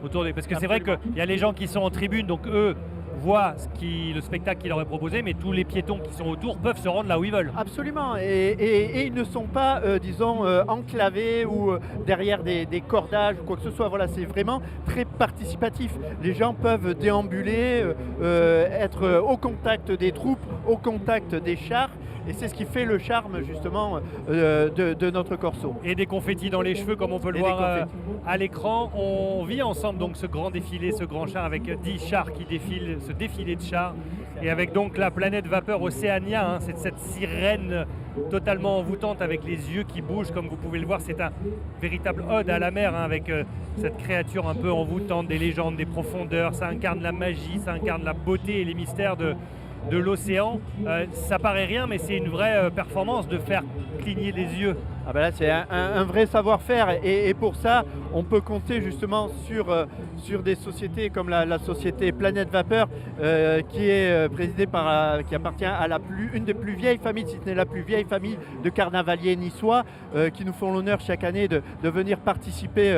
autour des... Parce que c'est vrai qu'il y a les gens qui sont en tribune, donc eux voient le spectacle qui leur est proposé, mais tous les piétons qui sont autour peuvent se rendre là où ils veulent. Absolument, et ils ne sont pas, disons, enclavés ou derrière des cordages ou quoi que ce soit. Voilà, c'est vraiment très participatif. Les gens peuvent déambuler, être au contact des troupes, au contact des chars. Et c'est ce qui fait le charme justement de notre corso. Et des confettis dans les cheveux comme on peut le voir à l'écran. On vit ensemble donc ce grand défilé, ce grand char avec 10 chars qui défilent, ce défilé de chars. Et avec donc la planète vapeur Océania, hein, c'est cette sirène totalement envoûtante avec les yeux qui bougent comme vous pouvez le voir. C'est un véritable ode à la mer hein, avec cette créature un peu envoûtante, des légendes, des profondeurs. Ça incarne la magie, ça incarne la beauté et les mystères de l'océan. Ça paraît rien, mais c'est une vraie performance de faire cligner les yeux. Ah ben là, c'est un vrai savoir-faire et pour ça, on peut compter justement sur des sociétés comme la société Planète Vapeur qui est présidée qui appartient à une des plus vieilles familles, si ce n'est la plus vieille famille de carnavaliers niçois qui nous font l'honneur chaque année de venir participer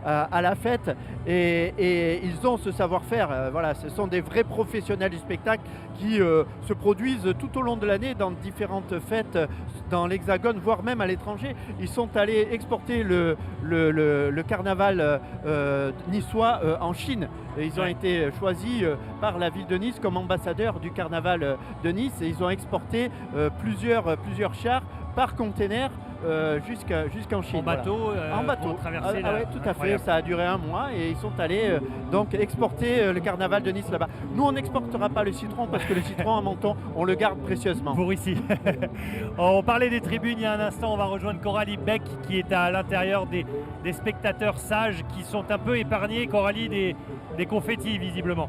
à la fête et ils ont ce savoir-faire. Voilà, ce sont des vrais professionnels du spectacle qui se produisent tout au long de l'année dans différentes fêtes dans l'Hexagone, voire même à l'étranger. Ils sont allés exporter le carnaval niçois en Chine. Et ils ont été choisis par la ville de Nice comme ambassadeurs du carnaval de Nice et ils ont exporté plusieurs chars par container jusqu'en Chine. En bateau, en bateau. Pour traverser ouais, tout à fait, ça a duré 1 mois et ils sont allés donc exporter le carnaval de Nice là-bas. Nous on n'exportera pas le citron parce que le citron à Menton on le garde précieusement. Pour ici. On parlait des tribunes il y a un instant, on va rejoindre Coralie Beck qui est à l'intérieur des spectateurs sages qui sont un peu épargnés, Coralie, des confettis visiblement.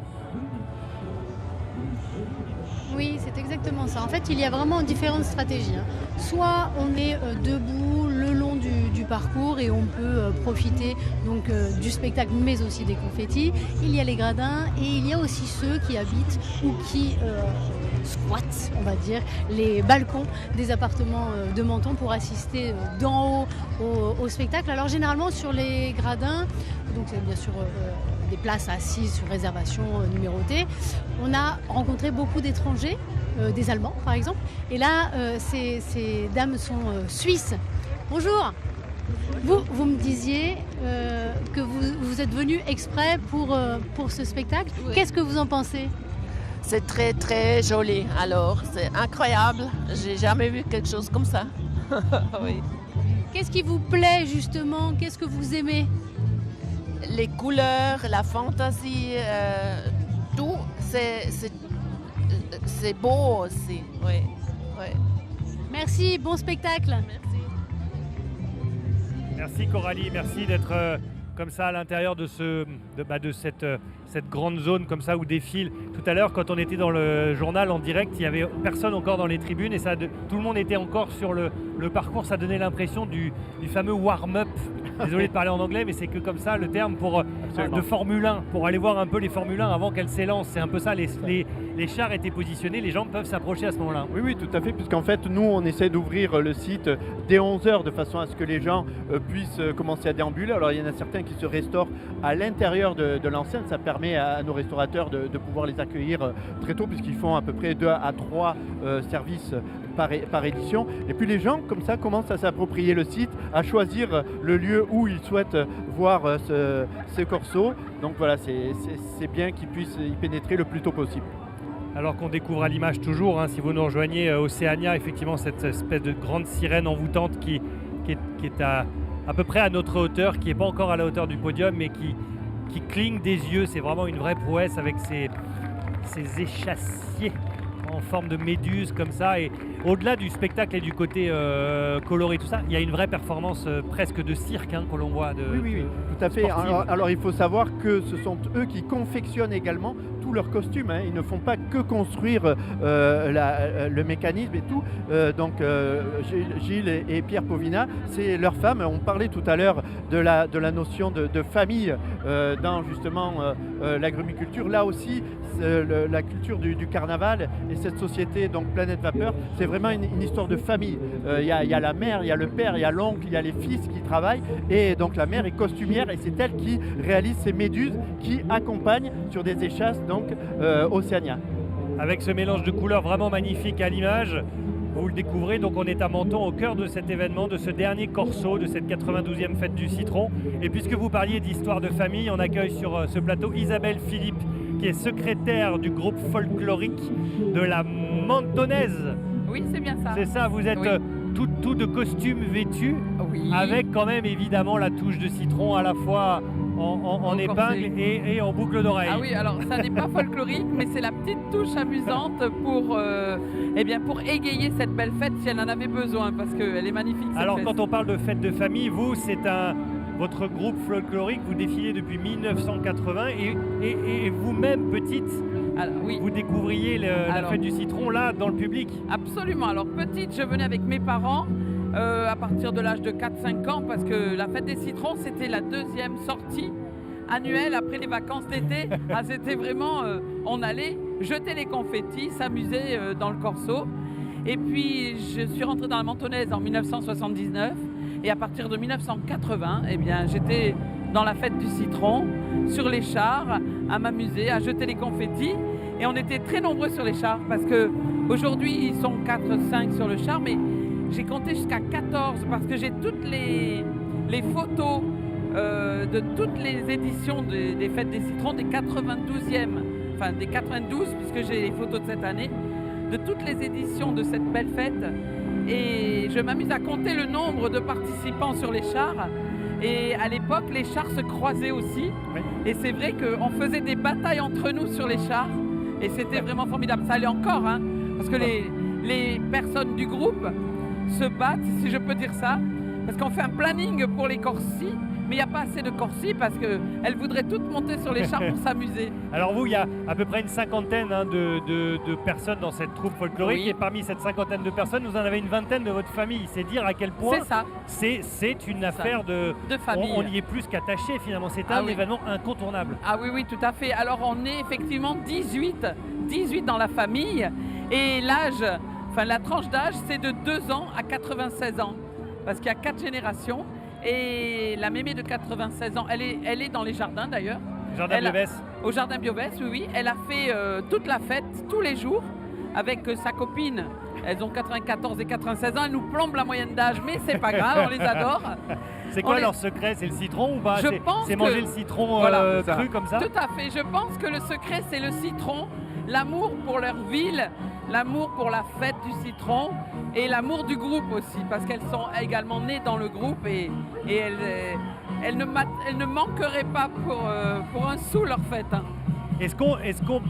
Oui, c'est exactement ça. En fait, il y a vraiment différentes stratégies. Soit on est debout le long du parcours et on peut profiter donc du spectacle, mais aussi des confettis. Il y a les gradins et il y a aussi ceux qui habitent ou qui squattent, on va dire, les balcons des appartements de Menton pour assister d'en haut au spectacle. Alors généralement sur les gradins, donc c'est bien sûr des places assises sur réservation numérotée. On a rencontré beaucoup d'étrangers, des Allemands par exemple. Et là, ces dames sont suisses. Bonjour. Vous me disiez que vous êtes venu exprès pour ce spectacle. Oui. Qu'est-ce que vous en pensez ? C'est très très joli. Alors, c'est incroyable. J'ai jamais vu quelque chose comme ça. Oui. Qu'est-ce qui vous plaît justement ? Qu'est-ce que vous aimez ? Les couleurs, la fantaisie, tout, c'est beau aussi. Oui. Oui. Merci, bon spectacle. Merci Coralie, merci d'être comme ça à l'intérieur de cette grande zone comme ça où défile. Tout à l'heure, quand on était dans le journal en direct, il n'y avait personne encore dans les tribunes et tout le monde était encore sur le parcours. Ça donnait l'impression du fameux warm-up. Désolé de parler en anglais, mais c'est que comme ça le terme de Formule 1, pour aller voir un peu les Formule 1 avant qu'elles s'élancent. C'est un peu ça, les chars étaient positionnés, les gens peuvent s'approcher à ce moment-là. Oui, tout à fait, puisqu'en fait, nous, on essaie d'ouvrir le site dès 11h de façon à ce que les gens puissent commencer à déambuler. Alors, il y en a certains qui se restaurent à l'intérieur de l'enceinte. Ça permet à nos restaurateurs de pouvoir les accueillir très tôt, puisqu'ils font à peu près 2 à 3 services par édition. Et puis les gens, comme ça, commencent à s'approprier le site, à choisir le lieu où ils souhaitent voir ce corso. Donc voilà, c'est bien qu'ils puissent y pénétrer le plus tôt possible. Alors qu'on découvre à l'image toujours, si vous nous rejoignez, Océania, effectivement cette espèce de grande sirène envoûtante qui est à peu près à notre hauteur, qui n'est pas encore à la hauteur du podium, mais qui cligne des yeux. C'est vraiment une vraie prouesse avec ces échassiers en forme de méduse comme ça. Et au-delà du spectacle et du côté coloré, tout ça, il y a une vraie performance presque de cirque que l'on voit. Oui, tout à fait. Alors il faut savoir que ce sont eux qui confectionnent également tous leurs costumes. Ils ne font pas que construire le mécanisme et tout. Donc Gilles et Pierre Povina, c'est leur femme. On parlait tout à l'heure de la notion de famille dans justement l'agrumiculture. Là aussi, la culture du carnaval et cette société, donc Planète Vapeur, c'est vraiment une histoire de famille. Il y a la mère, il y a le père, il y a l'oncle, il y a les fils qui travaillent. Et donc la mère est costumière et c'est elle qui réalise ces méduses qui accompagnent sur des échasses donc, donc Océania. Avec ce mélange de couleurs vraiment magnifique à l'image, vous le découvrez, donc on est à Menton, au cœur de cet événement, de ce dernier corso, de cette 92e fête du citron. Et puisque vous parliez d'histoire de famille, on accueille sur ce plateau Isabelle Philippe, qui est secrétaire du groupe folklorique de la Mentonnaise. Oui, c'est bien ça. C'est ça, vous êtes tout de costumes vêtus, avec quand même évidemment la touche de citron à la fois en épingle et en boucle d'oreille. Ah oui, alors ça n'est pas folklorique, mais c'est la petite touche amusante pour égayer cette belle fête si elle en avait besoin, parce qu'elle est magnifique. Alors quand on parle de fête de famille, vous, votre groupe folklorique, vous défilez depuis 1980 et vous-même, petite, vous découvriez la fête du citron là, dans le public. Absolument. Alors petite, je venais avec mes parents à partir de l'âge de 4-5 ans parce que la fête des citrons, c'était la deuxième sortie annuelle après les vacances d'été. C'était vraiment, on allait jeter les confettis, s'amuser dans le corso. Et puis je suis rentrée dans la Mentonnaise en 1979. Et à partir de 1980, j'étais dans la fête du citron, sur les chars, à m'amuser, à jeter les confettis. Et on était très nombreux sur les chars parce qu'aujourd'hui, ils sont 4-5 sur le char, mais j'ai compté jusqu'à 14 parce que j'ai toutes les photos de toutes les éditions des fêtes des citrons, des 92e, enfin des 92, puisque j'ai les photos de cette année, de toutes les éditions de cette belle fête. Et je m'amuse à compter le nombre de participants sur les chars. Et à l'époque, les chars se croisaient aussi. Oui. Et c'est vrai qu'on faisait des batailles entre nous sur les chars. Et c'était vraiment formidable. Ça allait encore, hein, parce que les personnes du groupe se battent, si je peux dire ça. Parce qu'on fait un planning pour les Corsis. Mais il n'y a pas assez de Corsis parce qu'elles voudraient toutes monter sur les chars pour s'amuser. Alors vous, il y a à peu près une cinquantaine de personnes dans cette troupe folklorique. Oui. Et parmi cette cinquantaine de personnes, vous en avez une vingtaine de votre famille. C'est dire à quel point c'est une affaire de famille. On y est plus qu'attaché finalement. C'est un événement incontournable. Ah oui, oui, tout à fait. Alors on est effectivement 18 dans la famille. Et la tranche d'âge, c'est de 2 ans à 96 ans. Parce qu'il y a 4 générations. Et la mémé de 96 ans, elle est dans les jardins d'ailleurs. Jardin Biovès. Au jardin Biovès, oui. Elle a fait toute la fête, tous les jours, avec sa copine. Elles ont 94 et 96 ans. Elles nous plombent la moyenne d'âge, mais c'est pas grave, on les adore. C'est quoi leur secret? C'est le citron ou pas? C'est manger le citron cru comme ça? Tout à fait. Je pense que le secret, c'est le citron, l'amour pour leur ville, l'amour pour la fête du citron et l'amour du groupe aussi, parce qu'elles sont également nées dans le groupe et elles ne manqueraient pas pour un sou leur fête. Hein. Est-ce qu'on,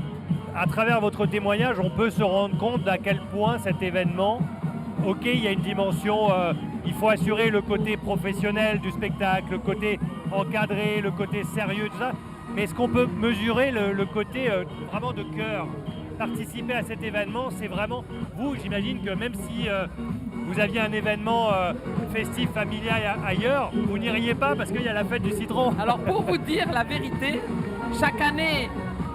à travers votre témoignage, on peut se rendre compte à quel point cet événement, ok, il y a une dimension, il faut assurer le côté professionnel du spectacle, le côté encadré, le côté sérieux, tout ça, mais est-ce qu'on peut mesurer le côté vraiment de cœur? Participer à cet événement, c'est vraiment, vous, j'imagine que même si vous aviez un événement festif, familial ailleurs, vous n'iriez pas parce qu'il y a la fête du citron. Alors pour vous dire la vérité, chaque année,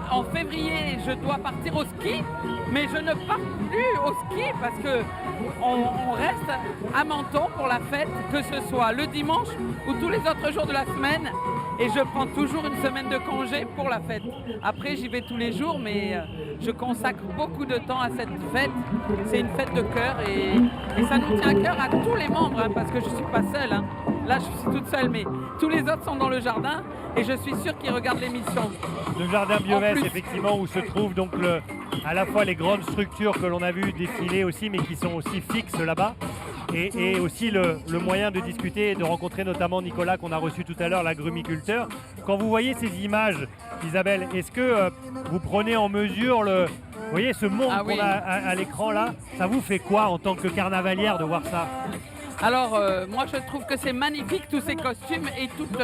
en février, je dois partir au ski, mais je ne pars plus au ski parce qu'on reste à Menton pour la fête, que ce soit le dimanche ou tous les autres jours de la semaine. Et je prends toujours une semaine de congé pour la fête. Après, j'y vais tous les jours, mais je consacre beaucoup de temps à cette fête. C'est une fête de cœur et ça nous tient à cœur à tous les membres, hein, parce que je ne suis pas seule. Hein. Là, je suis toute seule, mais tous les autres sont dans le jardin et je suis sûre qu'ils regardent l'émission. Le jardin Biovès, effectivement, où se trouvent donc à la fois les grandes structures que l'on a vues défiler aussi, mais qui sont aussi fixes là-bas. Et aussi le moyen de discuter et de rencontrer notamment Nicolas qu'on a reçu tout à l'heure, l'agrumiculteur. Quand vous voyez ces images, Isabelle, est-ce que vous prenez en mesure vous voyez ce monde qu'on a à l'écran là, ça vous fait quoi en tant que carnavalière de voir ça? Alors, moi je trouve que c'est magnifique tous ces costumes et toute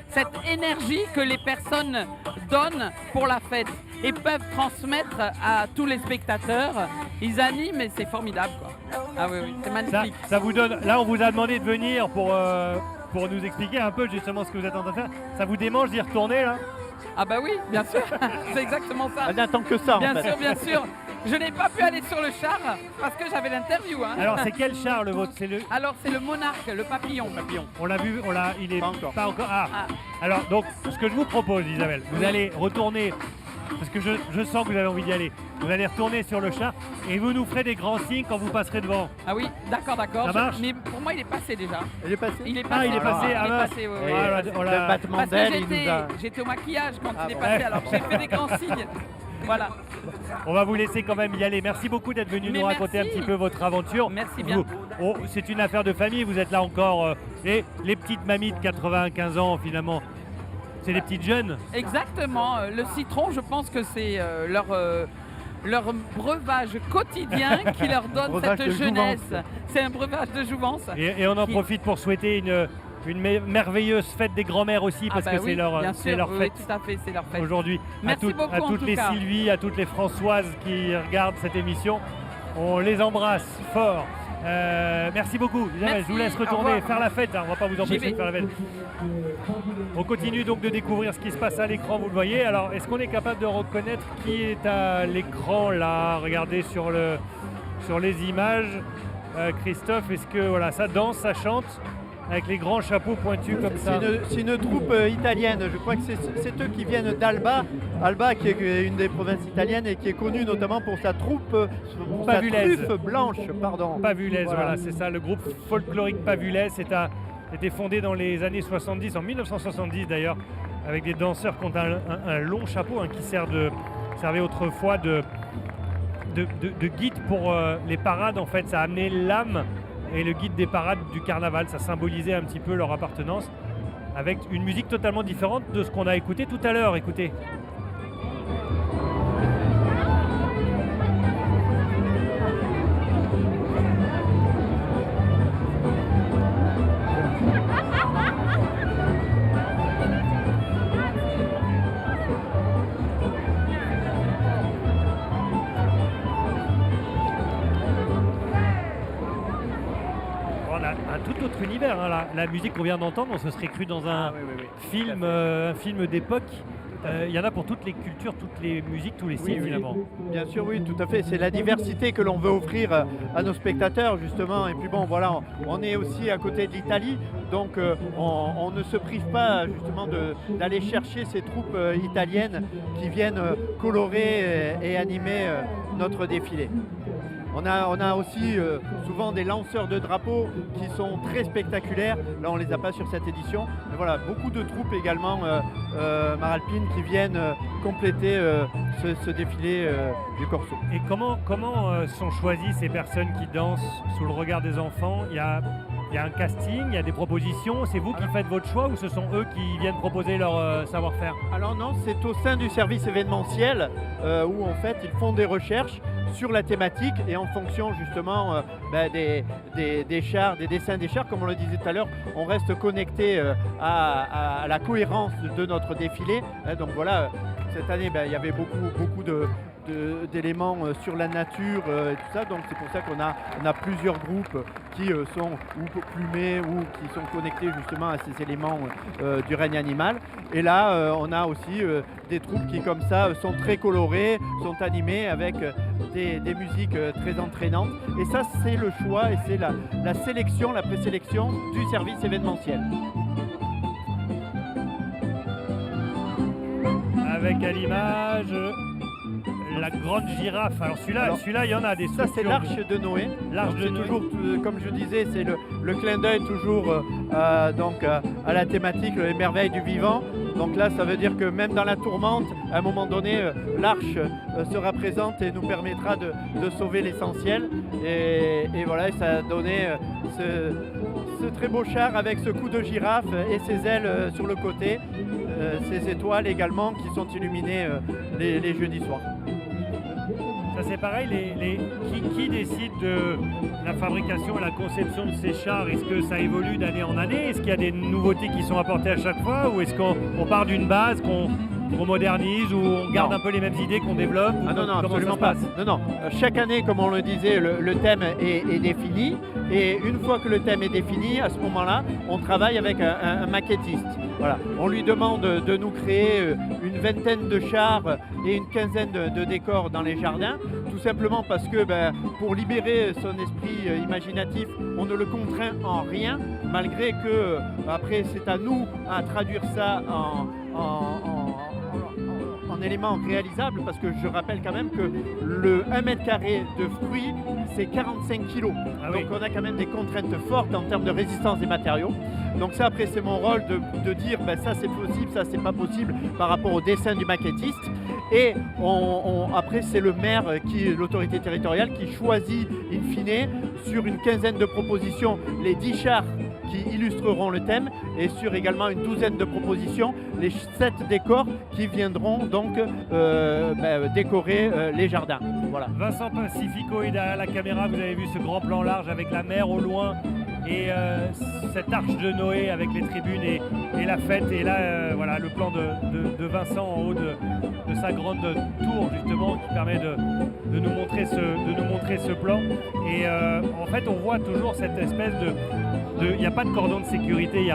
cette énergie que les personnes donnent pour la fête et peuvent transmettre à tous les spectateurs. Ils animent et c'est formidable, quoi. Ah oui, oui, c'est magnifique. Ça vous donne. Là, on vous a demandé de venir pour nous expliquer un peu justement ce que vous êtes en train de faire. Ça vous démange d'y retourner là? Ah bah oui, bien sûr, c'est exactement ça. On n'attend que ça. Bien sûr, bien sûr. Je n'ai pas pu aller sur le char parce que j'avais l'interview. Hein. Alors c'est quel char le vôtre? Alors c'est le monarque, le papillon. On l'a vu, il est pas encore. Ah. Alors donc ce que je vous propose, Isabelle, vous allez retourner parce que je sens que vous avez envie d'y aller. Vous allez retourner sur le char et vous nous ferez des grands signes quand vous passerez devant. Ah oui, d'accord. Ça marche. Mais pour moi, il est passé déjà. Il est passé. Il est Ah, passé. il est passé. Il Ah, est mince. passé, ouais, Et ouais. on le l'a- battement Parce que d'aile, il nous a... j'étais au maquillage quand il est bon. passé, alors j'ai fait des grands signes. Voilà. On va vous laisser quand même y aller. Merci beaucoup d'être venu Mais nous raconter merci. un petit peu votre aventure. Merci bien. C'est une affaire de famille, vous êtes là encore. Et les petites mamies de 95 ans, finalement, c'est des petites jeunes. Exactement. Le citron, je pense que c'est leur breuvage quotidien qui leur donne Breuvage cette de jeunesse. jouvence. C'est un breuvage de jouvence. Et on en Qui- profite pour souhaiter une merveilleuse fête des grands-mères aussi, parce bah que oui, c'est leur, bien c'est sûr, leur oui, fête. tout à fait, c'est leur fête. Aujourd'hui. Merci beaucoup, à en toutes tout les cas. Sylvie, à toutes les Françoises qui regardent cette émission, on les embrasse fort. Merci beaucoup. Isabelle, Merci, je vous laisse au retourner revoir. faire la fête, hein. On va pas vous J'y empêcher vais. de faire la fête. On continue donc de découvrir ce qui se passe à l'écran, vous le voyez. Alors, est-ce qu'on est capable de reconnaître qui est à l'écran là? Regardez sur les images. Christophe, est-ce que voilà, ça danse, ça chante avec les grands chapeaux pointus comme ça? C'est une troupe italienne, je crois que c'est eux qui viennent d'Alba. Alba qui est une des provinces italiennes et qui est connue notamment pour sa troupe, pour sa Pavulaise. truffe blanche, pardon. Pavulaise, voilà, c'est ça, le groupe folklorique Pavulaise été fondé dans les années 70, en 1970 d'ailleurs, avec des danseurs qui ont un long chapeau hein, qui servait autrefois de guide pour les parades. En fait, ça a amené l'âme et le guide des parades du carnaval. Ça symbolisait un petit peu leur appartenance avec une musique totalement différente de ce qu'on a écouté tout à l'heure. Écoutez. On a un tout autre univers, hein, la musique qu'on vient d'entendre, on se serait cru dans un film, un film d'époque. Il y en a pour toutes les cultures, toutes les musiques, tous les styles finalement. Bien sûr, oui, tout à fait. C'est la diversité que l'on veut offrir à nos spectateurs, justement. Et puis bon, voilà, on est aussi à côté de l'Italie, donc on ne se prive pas justement d'aller chercher ces troupes italiennes qui viennent colorer et animer notre défilé. On a aussi souvent des lanceurs de drapeaux qui sont très spectaculaires. Là, on ne les a pas sur cette édition. Mais voilà, beaucoup de troupes également maralpines qui viennent compléter ce défilé du Corso. Et comment sont choisies ces personnes qui dansent sous le regard des enfants? Il y a un casting, il y a des propositions. C'est vous qui faites votre choix ou ce sont eux qui viennent proposer leur savoir-faire? Alors non, c'est au sein du service événementiel où en fait ils font des recherches sur la thématique et en fonction justement des chars, des dessins des chars, comme on le disait tout à l'heure, on reste connecté à la cohérence de notre défilé. Donc voilà, cette année il y avait beaucoup d'éléments sur la nature et tout ça, donc c'est pour ça qu'on a plusieurs groupes qui sont ou plumés ou qui sont connectés justement à ces éléments du règne animal. Et là on a aussi des troupes qui comme ça sont très colorées, sont animées avec des musiques très entraînantes. Et ça c'est le choix et c'est la sélection, la présélection du service événementiel. Avec à l'image la grande girafe. Alors celui-là, il y en a des. Ça c'est l'Arche de Noé. L'Arche de Noé. Toujours, comme je disais, c'est le clin d'œil toujours donc, à la thématique, les merveilles du vivant. Donc là, ça veut dire que même dans la tourmente, à un moment donné, l'arche sera présente et nous permettra de sauver l'essentiel. Et voilà, et ça a donné ce très beau char avec ce cou de girafe et ses ailes sur le côté, ces étoiles également qui sont illuminées les jeudis soirs. Ça c'est pareil, qui décide de la fabrication et la conception de ces chars? Est-ce que ça évolue d'année en année? Est-ce qu'il y a des nouveautés qui sont apportées à chaque fois? Ou est-ce qu'on part d'une base, qu'on modernise, ou on garde un peu les mêmes idées qu'on développe? Ah non, Comment absolument ça pas. se passe? Non. Chaque année, comme on le disait, le thème est défini. Et une fois que le thème est défini, à ce moment-là, on travaille avec un maquettiste. Voilà. On lui demande de nous créer une vingtaine de chars et une quinzaine de décors dans les jardins. Tout simplement parce que pour libérer son esprit imaginatif, on ne le contraint en rien, malgré que après c'est à nous à traduire ça en en élément réalisable parce que je rappelle quand même que le 1 mètre carré de fruits, c'est 45 kilos. Donc on a quand même des contraintes fortes en termes de résistance des matériaux. Donc ça, après, c'est mon rôle de dire ça c'est possible, ça c'est pas possible par rapport au dessin du maquettiste. Et après, c'est le maire, l'autorité territoriale, qui choisit in fine sur une quinzaine de propositions les 10 chars qui illustreront le thème et sur également une douzaine de propositions les 7 décors qui viendront donc décorer les jardins. Voilà. Vincent Pacifico est derrière la caméra, vous avez vu ce grand plan large avec la mer au loin et cette arche de Noé avec les tribunes et la fête. Et là, voilà le plan de Vincent en haut de sa grande tour justement qui permet de nous montrer ce plan. Et en fait, on voit toujours cette espèce il n'y a pas de cordon de sécurité, il y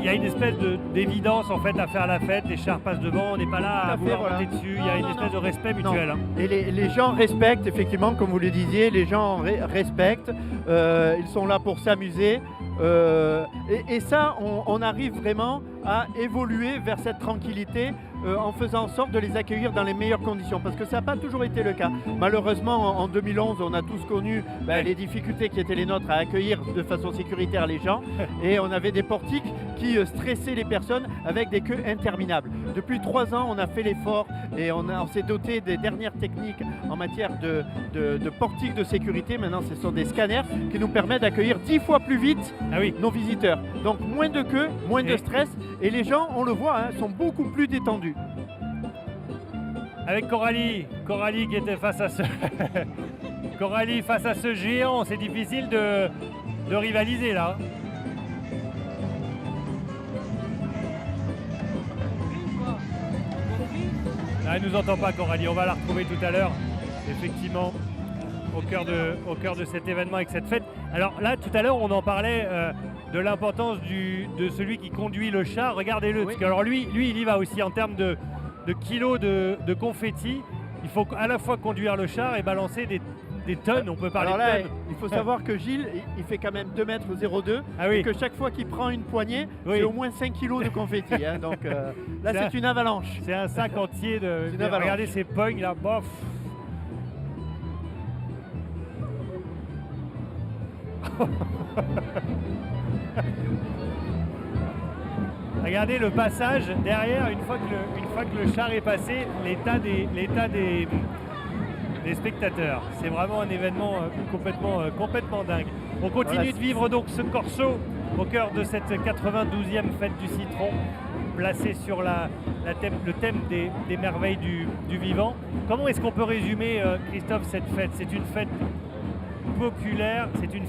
a une espèce d'évidence en fait à faire la fête, les chars passent devant, on n'est pas là à vouloir monter dessus, il y a une espèce de respect mutuel. Et les gens respectent, effectivement, comme vous le disiez, les gens respectent, ils sont là pour s'amuser. Et ça, on arrive vraiment à évoluer vers cette tranquillité en faisant en sorte de les accueillir dans les meilleures conditions, parce que ça n'a pas toujours été le cas. Malheureusement, en 2011, on a tous connu les difficultés qui étaient les nôtres à accueillir de façon sécuritaire les gens, et on avait des portiques qui stressaient les personnes avec des queues interminables. Depuis 3 ans, on a fait l'effort et on s'est doté des dernières techniques en matière de portiques de sécurité. Maintenant, ce sont des scanners qui nous permettent d'accueillir 10 fois plus vite nos visiteurs. Donc moins de queues, moins de stress, et les gens, on le voit, sont beaucoup plus détendus. Avec Coralie qui était face à ce Coralie face à ce géant, c'est difficile de rivaliser là. Elle ne nous entend pas, Coralie, on va la retrouver tout à l'heure, effectivement, au cœur de cet événement avec cette fête. Alors là, tout à l'heure, on en parlait de l'importance de celui qui conduit le char. Regardez-le, parce que alors lui, il y va aussi en termes de kilos de confettis. Il faut à la fois conduire le char et balancer des tonnes, on peut parler alors là, de tonnes. il faut savoir que Gilles, il fait quand même 2,02 m et que chaque fois qu'il prend une poignée, c'est au moins 5 kilos de confettis. Donc là, c'est une avalanche. C'est un sac entier de... une avalanche. Regardez ces pognes là, bof. Regardez le passage derrière, une fois que le char est passé, l'état des spectateurs. C'est vraiment un événement complètement dingue. On continue de vivre donc ce corso au cœur de cette 92e fête du citron, placé sur le thème des merveilles du vivant. Comment est-ce qu'on peut résumer, Christophe, cette fête? C'est une fête populaire, c'est une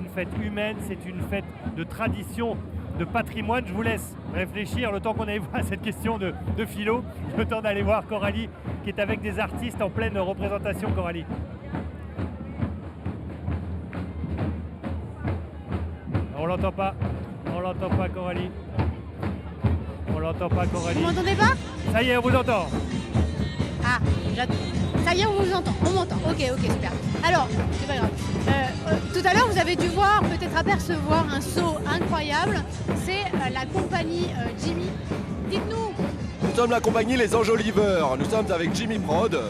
fête humaine, c'est une fête de tradition, de patrimoine. Je vous laisse réfléchir le temps qu'on aille voir cette question de philo, le temps d'aller voir Coralie qui est avec des artistes en pleine représentation. Coralie. On l'entend pas Coralie. On l'entend pas Coralie. Vous m'entendez pas? Ça y est, on vous entend. Ah, ça y est, on vous entend, on m'entend. Ok, super. Alors, c'est pas grave. Tout à l'heure, vous avez dû voir, peut-être apercevoir un saut incroyable. C'est la compagnie Jimmy. Dites-nous. Nous sommes la compagnie Les Enjoliveurs. Nous sommes avec Jimmy Prod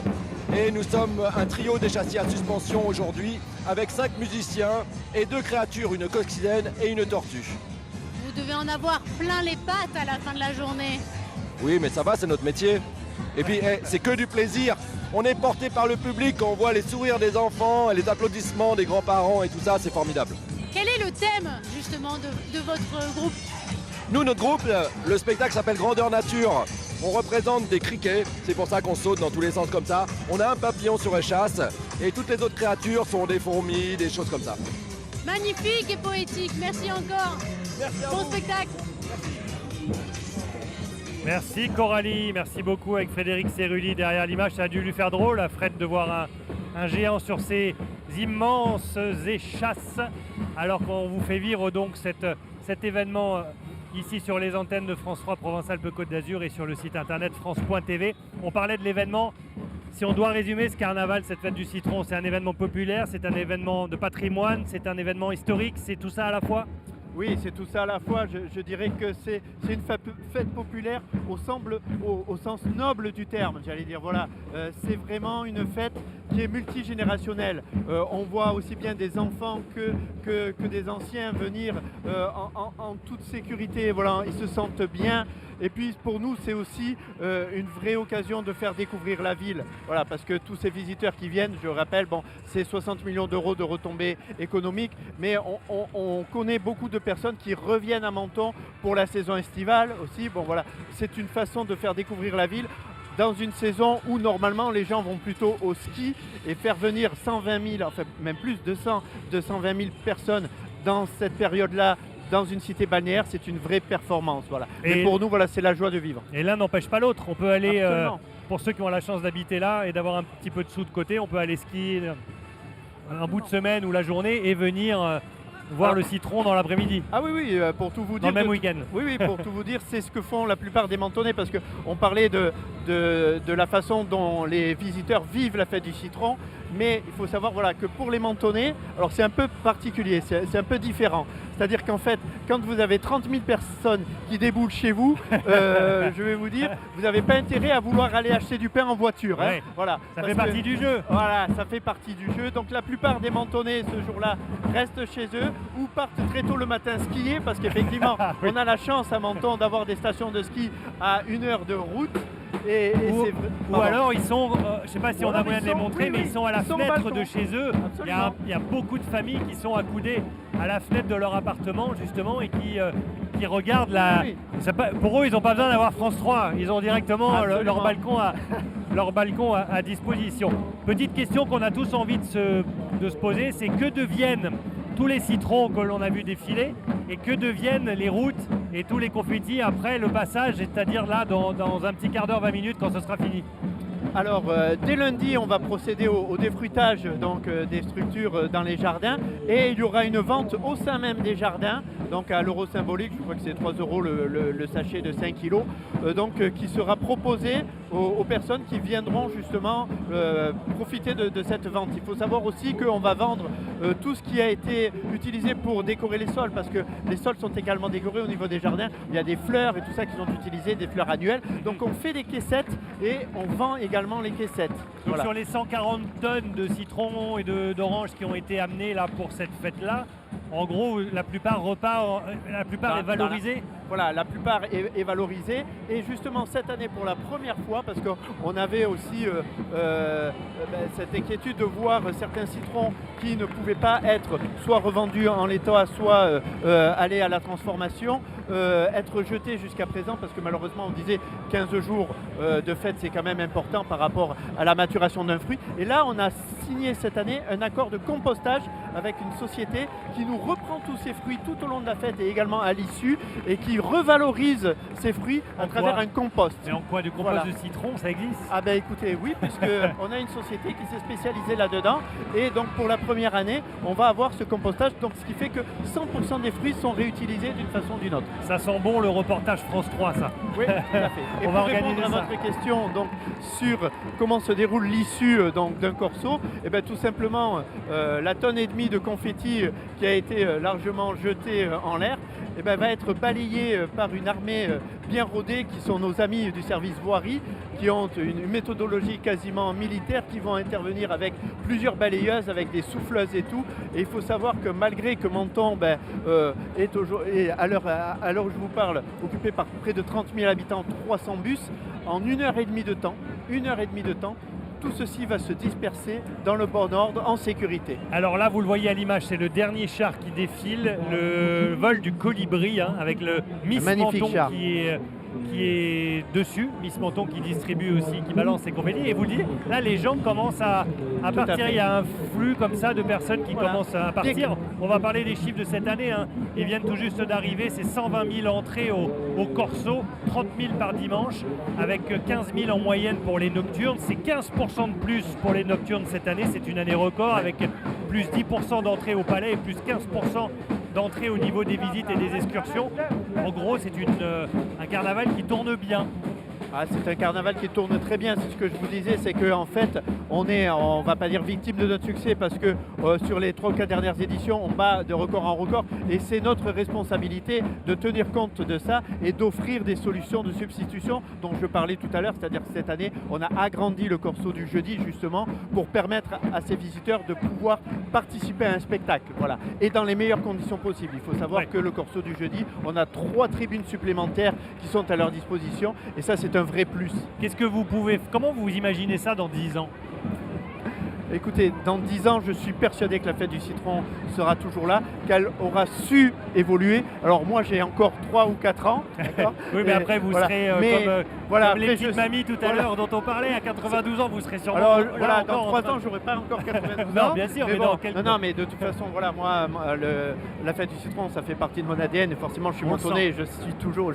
et nous sommes un trio d'échassiers à suspension aujourd'hui avec 5 musiciens et 2 créatures, une coccinelle et une tortue. Vous devez en avoir plein les pattes à la fin de la journée. Oui, mais ça va, c'est notre métier. Et puis, c'est que du plaisir. On est porté par le public, on voit les sourires des enfants, les applaudissements des grands-parents et tout ça, c'est formidable. Quel est le thème, justement, de votre groupe? Nous, notre groupe, le spectacle s'appelle Grandeur Nature. On représente des criquets, c'est pour ça qu'on saute dans tous les sens comme ça. On a un papillon sur échasse et toutes les autres créatures sont des fourmis, des choses comme ça. Magnifique et poétique, merci encore. Merci à bon vous. spectacle. Merci Coralie, merci beaucoup avec Frédéric Cerulli derrière l'image. Ça a dû lui faire drôle à Fred de voir un géant sur ces immenses échasses, alors qu'on vous fait vivre donc cet événement ici sur les antennes de France 3 Provence-Alpes-Côte d'Azur et sur le site internet france.tv. On parlait de l'événement. Si on doit résumer ce carnaval, cette fête du citron, c'est un événement populaire, c'est un événement de patrimoine, c'est un événement historique, c'est tout ça à la fois? Oui, c'est tout ça à la fois. Je dirais que c'est une fête populaire au sens noble du terme, j'allais dire. Voilà, c'est vraiment une fête qui est multigénérationnelle. On voit aussi bien des enfants que des anciens venir en toute sécurité. Voilà, ils se sentent bien. Et puis pour nous, c'est aussi une vraie occasion de faire découvrir la ville. Voilà, parce que tous ces visiteurs qui viennent, je rappelle, bon, c'est 60 millions d'euros de retombées économiques, mais on connaît beaucoup de personnes qui reviennent à Menton pour la saison estivale aussi. Bon voilà, c'est une façon de faire découvrir la ville dans une saison où normalement les gens vont plutôt au ski, et faire venir 120 000, enfin même plus de 220 000 personnes dans cette période-là, dans une cité balnéaire, c'est une vraie performance. Voilà. Et pour nous, voilà, c'est la joie de vivre. Et l'un n'empêche pas l'autre. On peut aller, pour ceux qui ont la chance d'habiter là et d'avoir un petit peu de sous de côté, on peut aller skier un bout de semaine ou la journée et venir voir le citron dans l'après-midi. Ah oui, pour tout vous dire. Dans le même week-end. Oui, pour tout vous dire, c'est ce que font la plupart des Mentonnais, parce qu'on parlait de la façon dont les visiteurs vivent la fête du citron, mais il faut savoir voilà, que pour les Mentonnais, alors c'est un peu particulier, c'est un peu différent. C'est-à-dire qu'en fait, quand vous avez 30 000 personnes qui déboulent chez vous, je vais vous dire, vous n'avez pas intérêt à vouloir aller acheter du pain en voiture. Hein. Ouais, voilà, ça fait partie du jeu. Voilà, ça fait partie du jeu. Donc la plupart des Mentonnais, ce jour-là, restent chez eux ou partent très tôt le matin skier, parce qu'effectivement, oui. On a la chance à Menton d'avoir des stations de ski à 1 heure de route. Ou alors ils sont, je ne sais pas si on a moyen de les montrer, mais ils sont à la fenêtre de chez eux. Il y a beaucoup de familles qui sont accoudées à la fenêtre de leur appartement justement et qui regardent la... Pour eux, ils n'ont pas besoin d'avoir France 3, ils ont directement leur balcon à disposition. Petite question qu'on a tous envie de se poser, c'est que deviennent tous les citrons que l'on a vu défiler et que deviennent les routes et tous les confettis après le passage, c'est-à-dire là dans un petit quart d'heure, 20 minutes quand ce sera fini? Alors, dès lundi, on va procéder au défruitage donc, des structures dans les jardins, et il y aura une vente au sein même des jardins, donc à l'euro symbolique, je crois que c'est 3 € le sachet de 5 kilos, qui sera proposé aux personnes qui viendront justement profiter de cette vente. Il faut savoir aussi qu'on va vendre tout ce qui a été utilisé pour décorer les sols, parce que les sols sont également décorés au niveau des jardins. Il y a des fleurs et tout ça qui sont utilisées, des fleurs annuelles. Donc on fait des caissettes et on vend également les caissettes. Donc sur les 140 tonnes de citrons et d'oranges qui ont été amenées là pour cette fête-là, en gros, la plupart est valorisée. Voilà, la plupart est valorisée. Et justement, cette année, pour la première fois, parce qu'on avait aussi cette inquiétude de voir certains citrons qui ne pouvaient pas être soit revendus en l'état, soit aller à la transformation, être jetés jusqu'à présent, parce que malheureusement, on disait 15 jours de fête, c'est quand même important par rapport à la maturation d'un fruit. Et là, on a signé cette année un accord de compostage avec une société qui nous reprend tous ces fruits tout au long de la fête et également à l'issue, et qui revalorise ces fruits à travers un compost. Mais en quoi? Du compost de citron, ça existe? Ah ben écoutez, oui, puisqu'on a une société qui s'est spécialisée là-dedans, et donc pour la première année, on va avoir ce compostage, donc ce qui fait que 100% des fruits sont réutilisés d'une façon ou d'une autre. Ça sent bon le reportage France 3, ça. Oui, tout à fait. Et on pour va répondre à votre question donc, sur comment se déroule l'issue d'un corso, et bien tout simplement la tonne et demie de confetti qui a été largement jetée en l'air, et ben, va être balayée par une armée bien rodée qui sont nos amis du service voirie, qui ont une méthodologie quasiment militaire, qui vont intervenir avec plusieurs balayeuses, avec des souffleuses et tout. Et il faut savoir que malgré que Menton est à l'heure où je vous parle occupé par près de 30 000 habitants, 300 bus, en 1h30 de temps, tout ceci va se disperser dans le bon ordre, en sécurité. Alors là, vous le voyez à l'image, c'est le dernier char qui défile, le vol du colibri, avec le Miss Menton qui est dessus, Miss Menton qui distribue aussi, qui balance ses confettis. Et vous le dites, là les gens commencent à partir, il y a un flux comme ça de personnes qui commencent à partir. On va parler des chiffres de cette année, ils viennent tout juste d'arriver, c'est 120 000 entrées au Corso, 30 000 par dimanche, avec 15 000 en moyenne pour les nocturnes. C'est 15% de plus pour les nocturnes cette année, c'est une année record, avec plus 10% d'entrées au palais et plus 15% d'entrée au niveau des visites et des excursions. En gros, c'est un carnaval qui tourne bien. C'est un carnaval qui tourne très bien. C'est ce que je vous disais, c'est qu'en fait, on va pas dire victime de notre succès parce que sur les 3 ou 4 dernières éditions, on bat de record en record et c'est notre responsabilité de tenir compte de ça et d'offrir des solutions de substitution dont je parlais tout à l'heure. C'est-à-dire que cette année, on a agrandi le corso du jeudi justement pour permettre à ces visiteurs de pouvoir participer à un spectacle. Voilà. Et dans les meilleures conditions possibles. Il faut savoir que le corso du jeudi, on a 3 tribunes supplémentaires qui sont à leur disposition et ça c'est un vrai plus. Comment vous imaginez ça dans 10 ans? Écoutez, dans 10 ans, je suis persuadé que la fête du citron sera toujours là, qu'elle aura su évoluer. Alors moi, j'ai encore 3 ou 4 ans. Oui, mais après, vous serez comme les petites mamies tout à l'heure dont on parlait, à 92 ans, vous serez sûrement... Alors voilà, dans 3 ans, je n'aurai pas encore 92 ans. Non, bien sûr, non, mais de toute façon, voilà, moi, la fête du citron, ça fait partie de mon ADN et forcément, je suis montonné, je serai toujours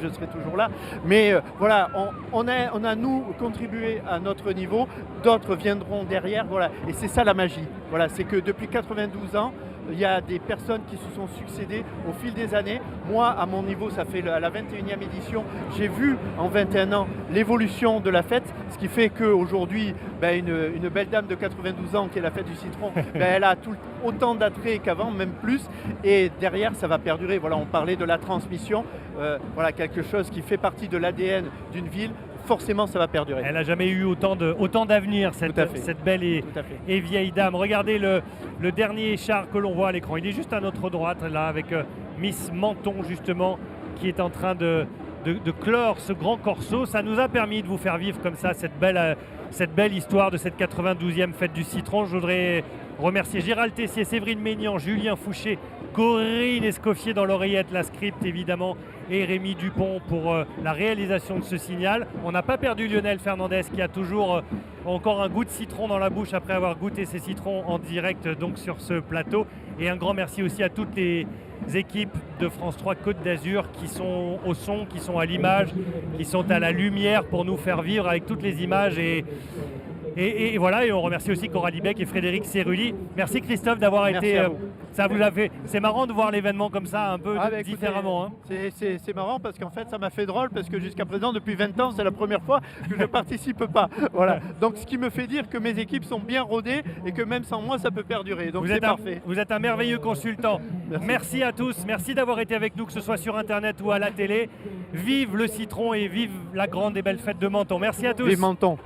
là. Mais voilà, on a, nous, contribué à notre niveau, d'autres viendront derrière, voilà. Et c'est ça la magie. Voilà, c'est que depuis 92 ans, il y a des personnes qui se sont succédées au fil des années. Moi, à mon niveau, ça fait la 21e édition, j'ai vu en 21 ans l'évolution de la fête, ce qui fait qu'aujourd'hui, une belle dame de 92 ans qui est la fête du citron, elle a autant d'attrait qu'avant, même plus. Et derrière, ça va perdurer. Voilà, on parlait de la transmission, voilà, quelque chose qui fait partie de l'ADN d'une ville. Forcément, ça va perdurer. Elle n'a jamais eu autant d'avenir, cette belle et vieille dame. Regardez le dernier char que l'on voit à l'écran. Il est juste à notre droite, là, avec Miss Menton, justement, qui est en train de clore ce grand corso. Ça nous a permis de vous faire vivre comme ça cette belle histoire de cette 92e fête du citron. Je voudrais remercier Gérald Tessier, Séverine Maignan, Julien Fouché, Corinne Escoffier dans l'oreillette, la script évidemment, et Rémi Dupont pour la réalisation de ce signal. On n'a pas perdu Lionel Fernandez qui a toujours encore un goût de citron dans la bouche après avoir goûté ses citrons en direct donc sur ce plateau. Et un grand merci aussi à toutes les équipes de France 3 Côte d'Azur qui sont au son, qui sont à l'image, qui sont à la lumière pour nous faire vivre avec toutes les images et voilà, et on remercie aussi Coralie Beck et Frédéric Cerulli. Merci Christophe d'avoir été... Ça vous a fait... C'est marrant de voir l'événement comme ça, un peu différemment. C'est marrant parce qu'en fait, ça m'a fait drôle parce que jusqu'à présent, depuis 20 ans, c'est la première fois que je ne participe pas. Voilà. Donc ce qui me fait dire que mes équipes sont bien rodées et que même sans moi, ça peut perdurer. Donc c'est parfait. Vous êtes un merveilleux consultant. Merci à tous. Merci d'avoir été avec nous, que ce soit sur Internet ou à la télé. Vive le citron et vive la grande et belle fête de Menton. Merci à tous. Vive Menton.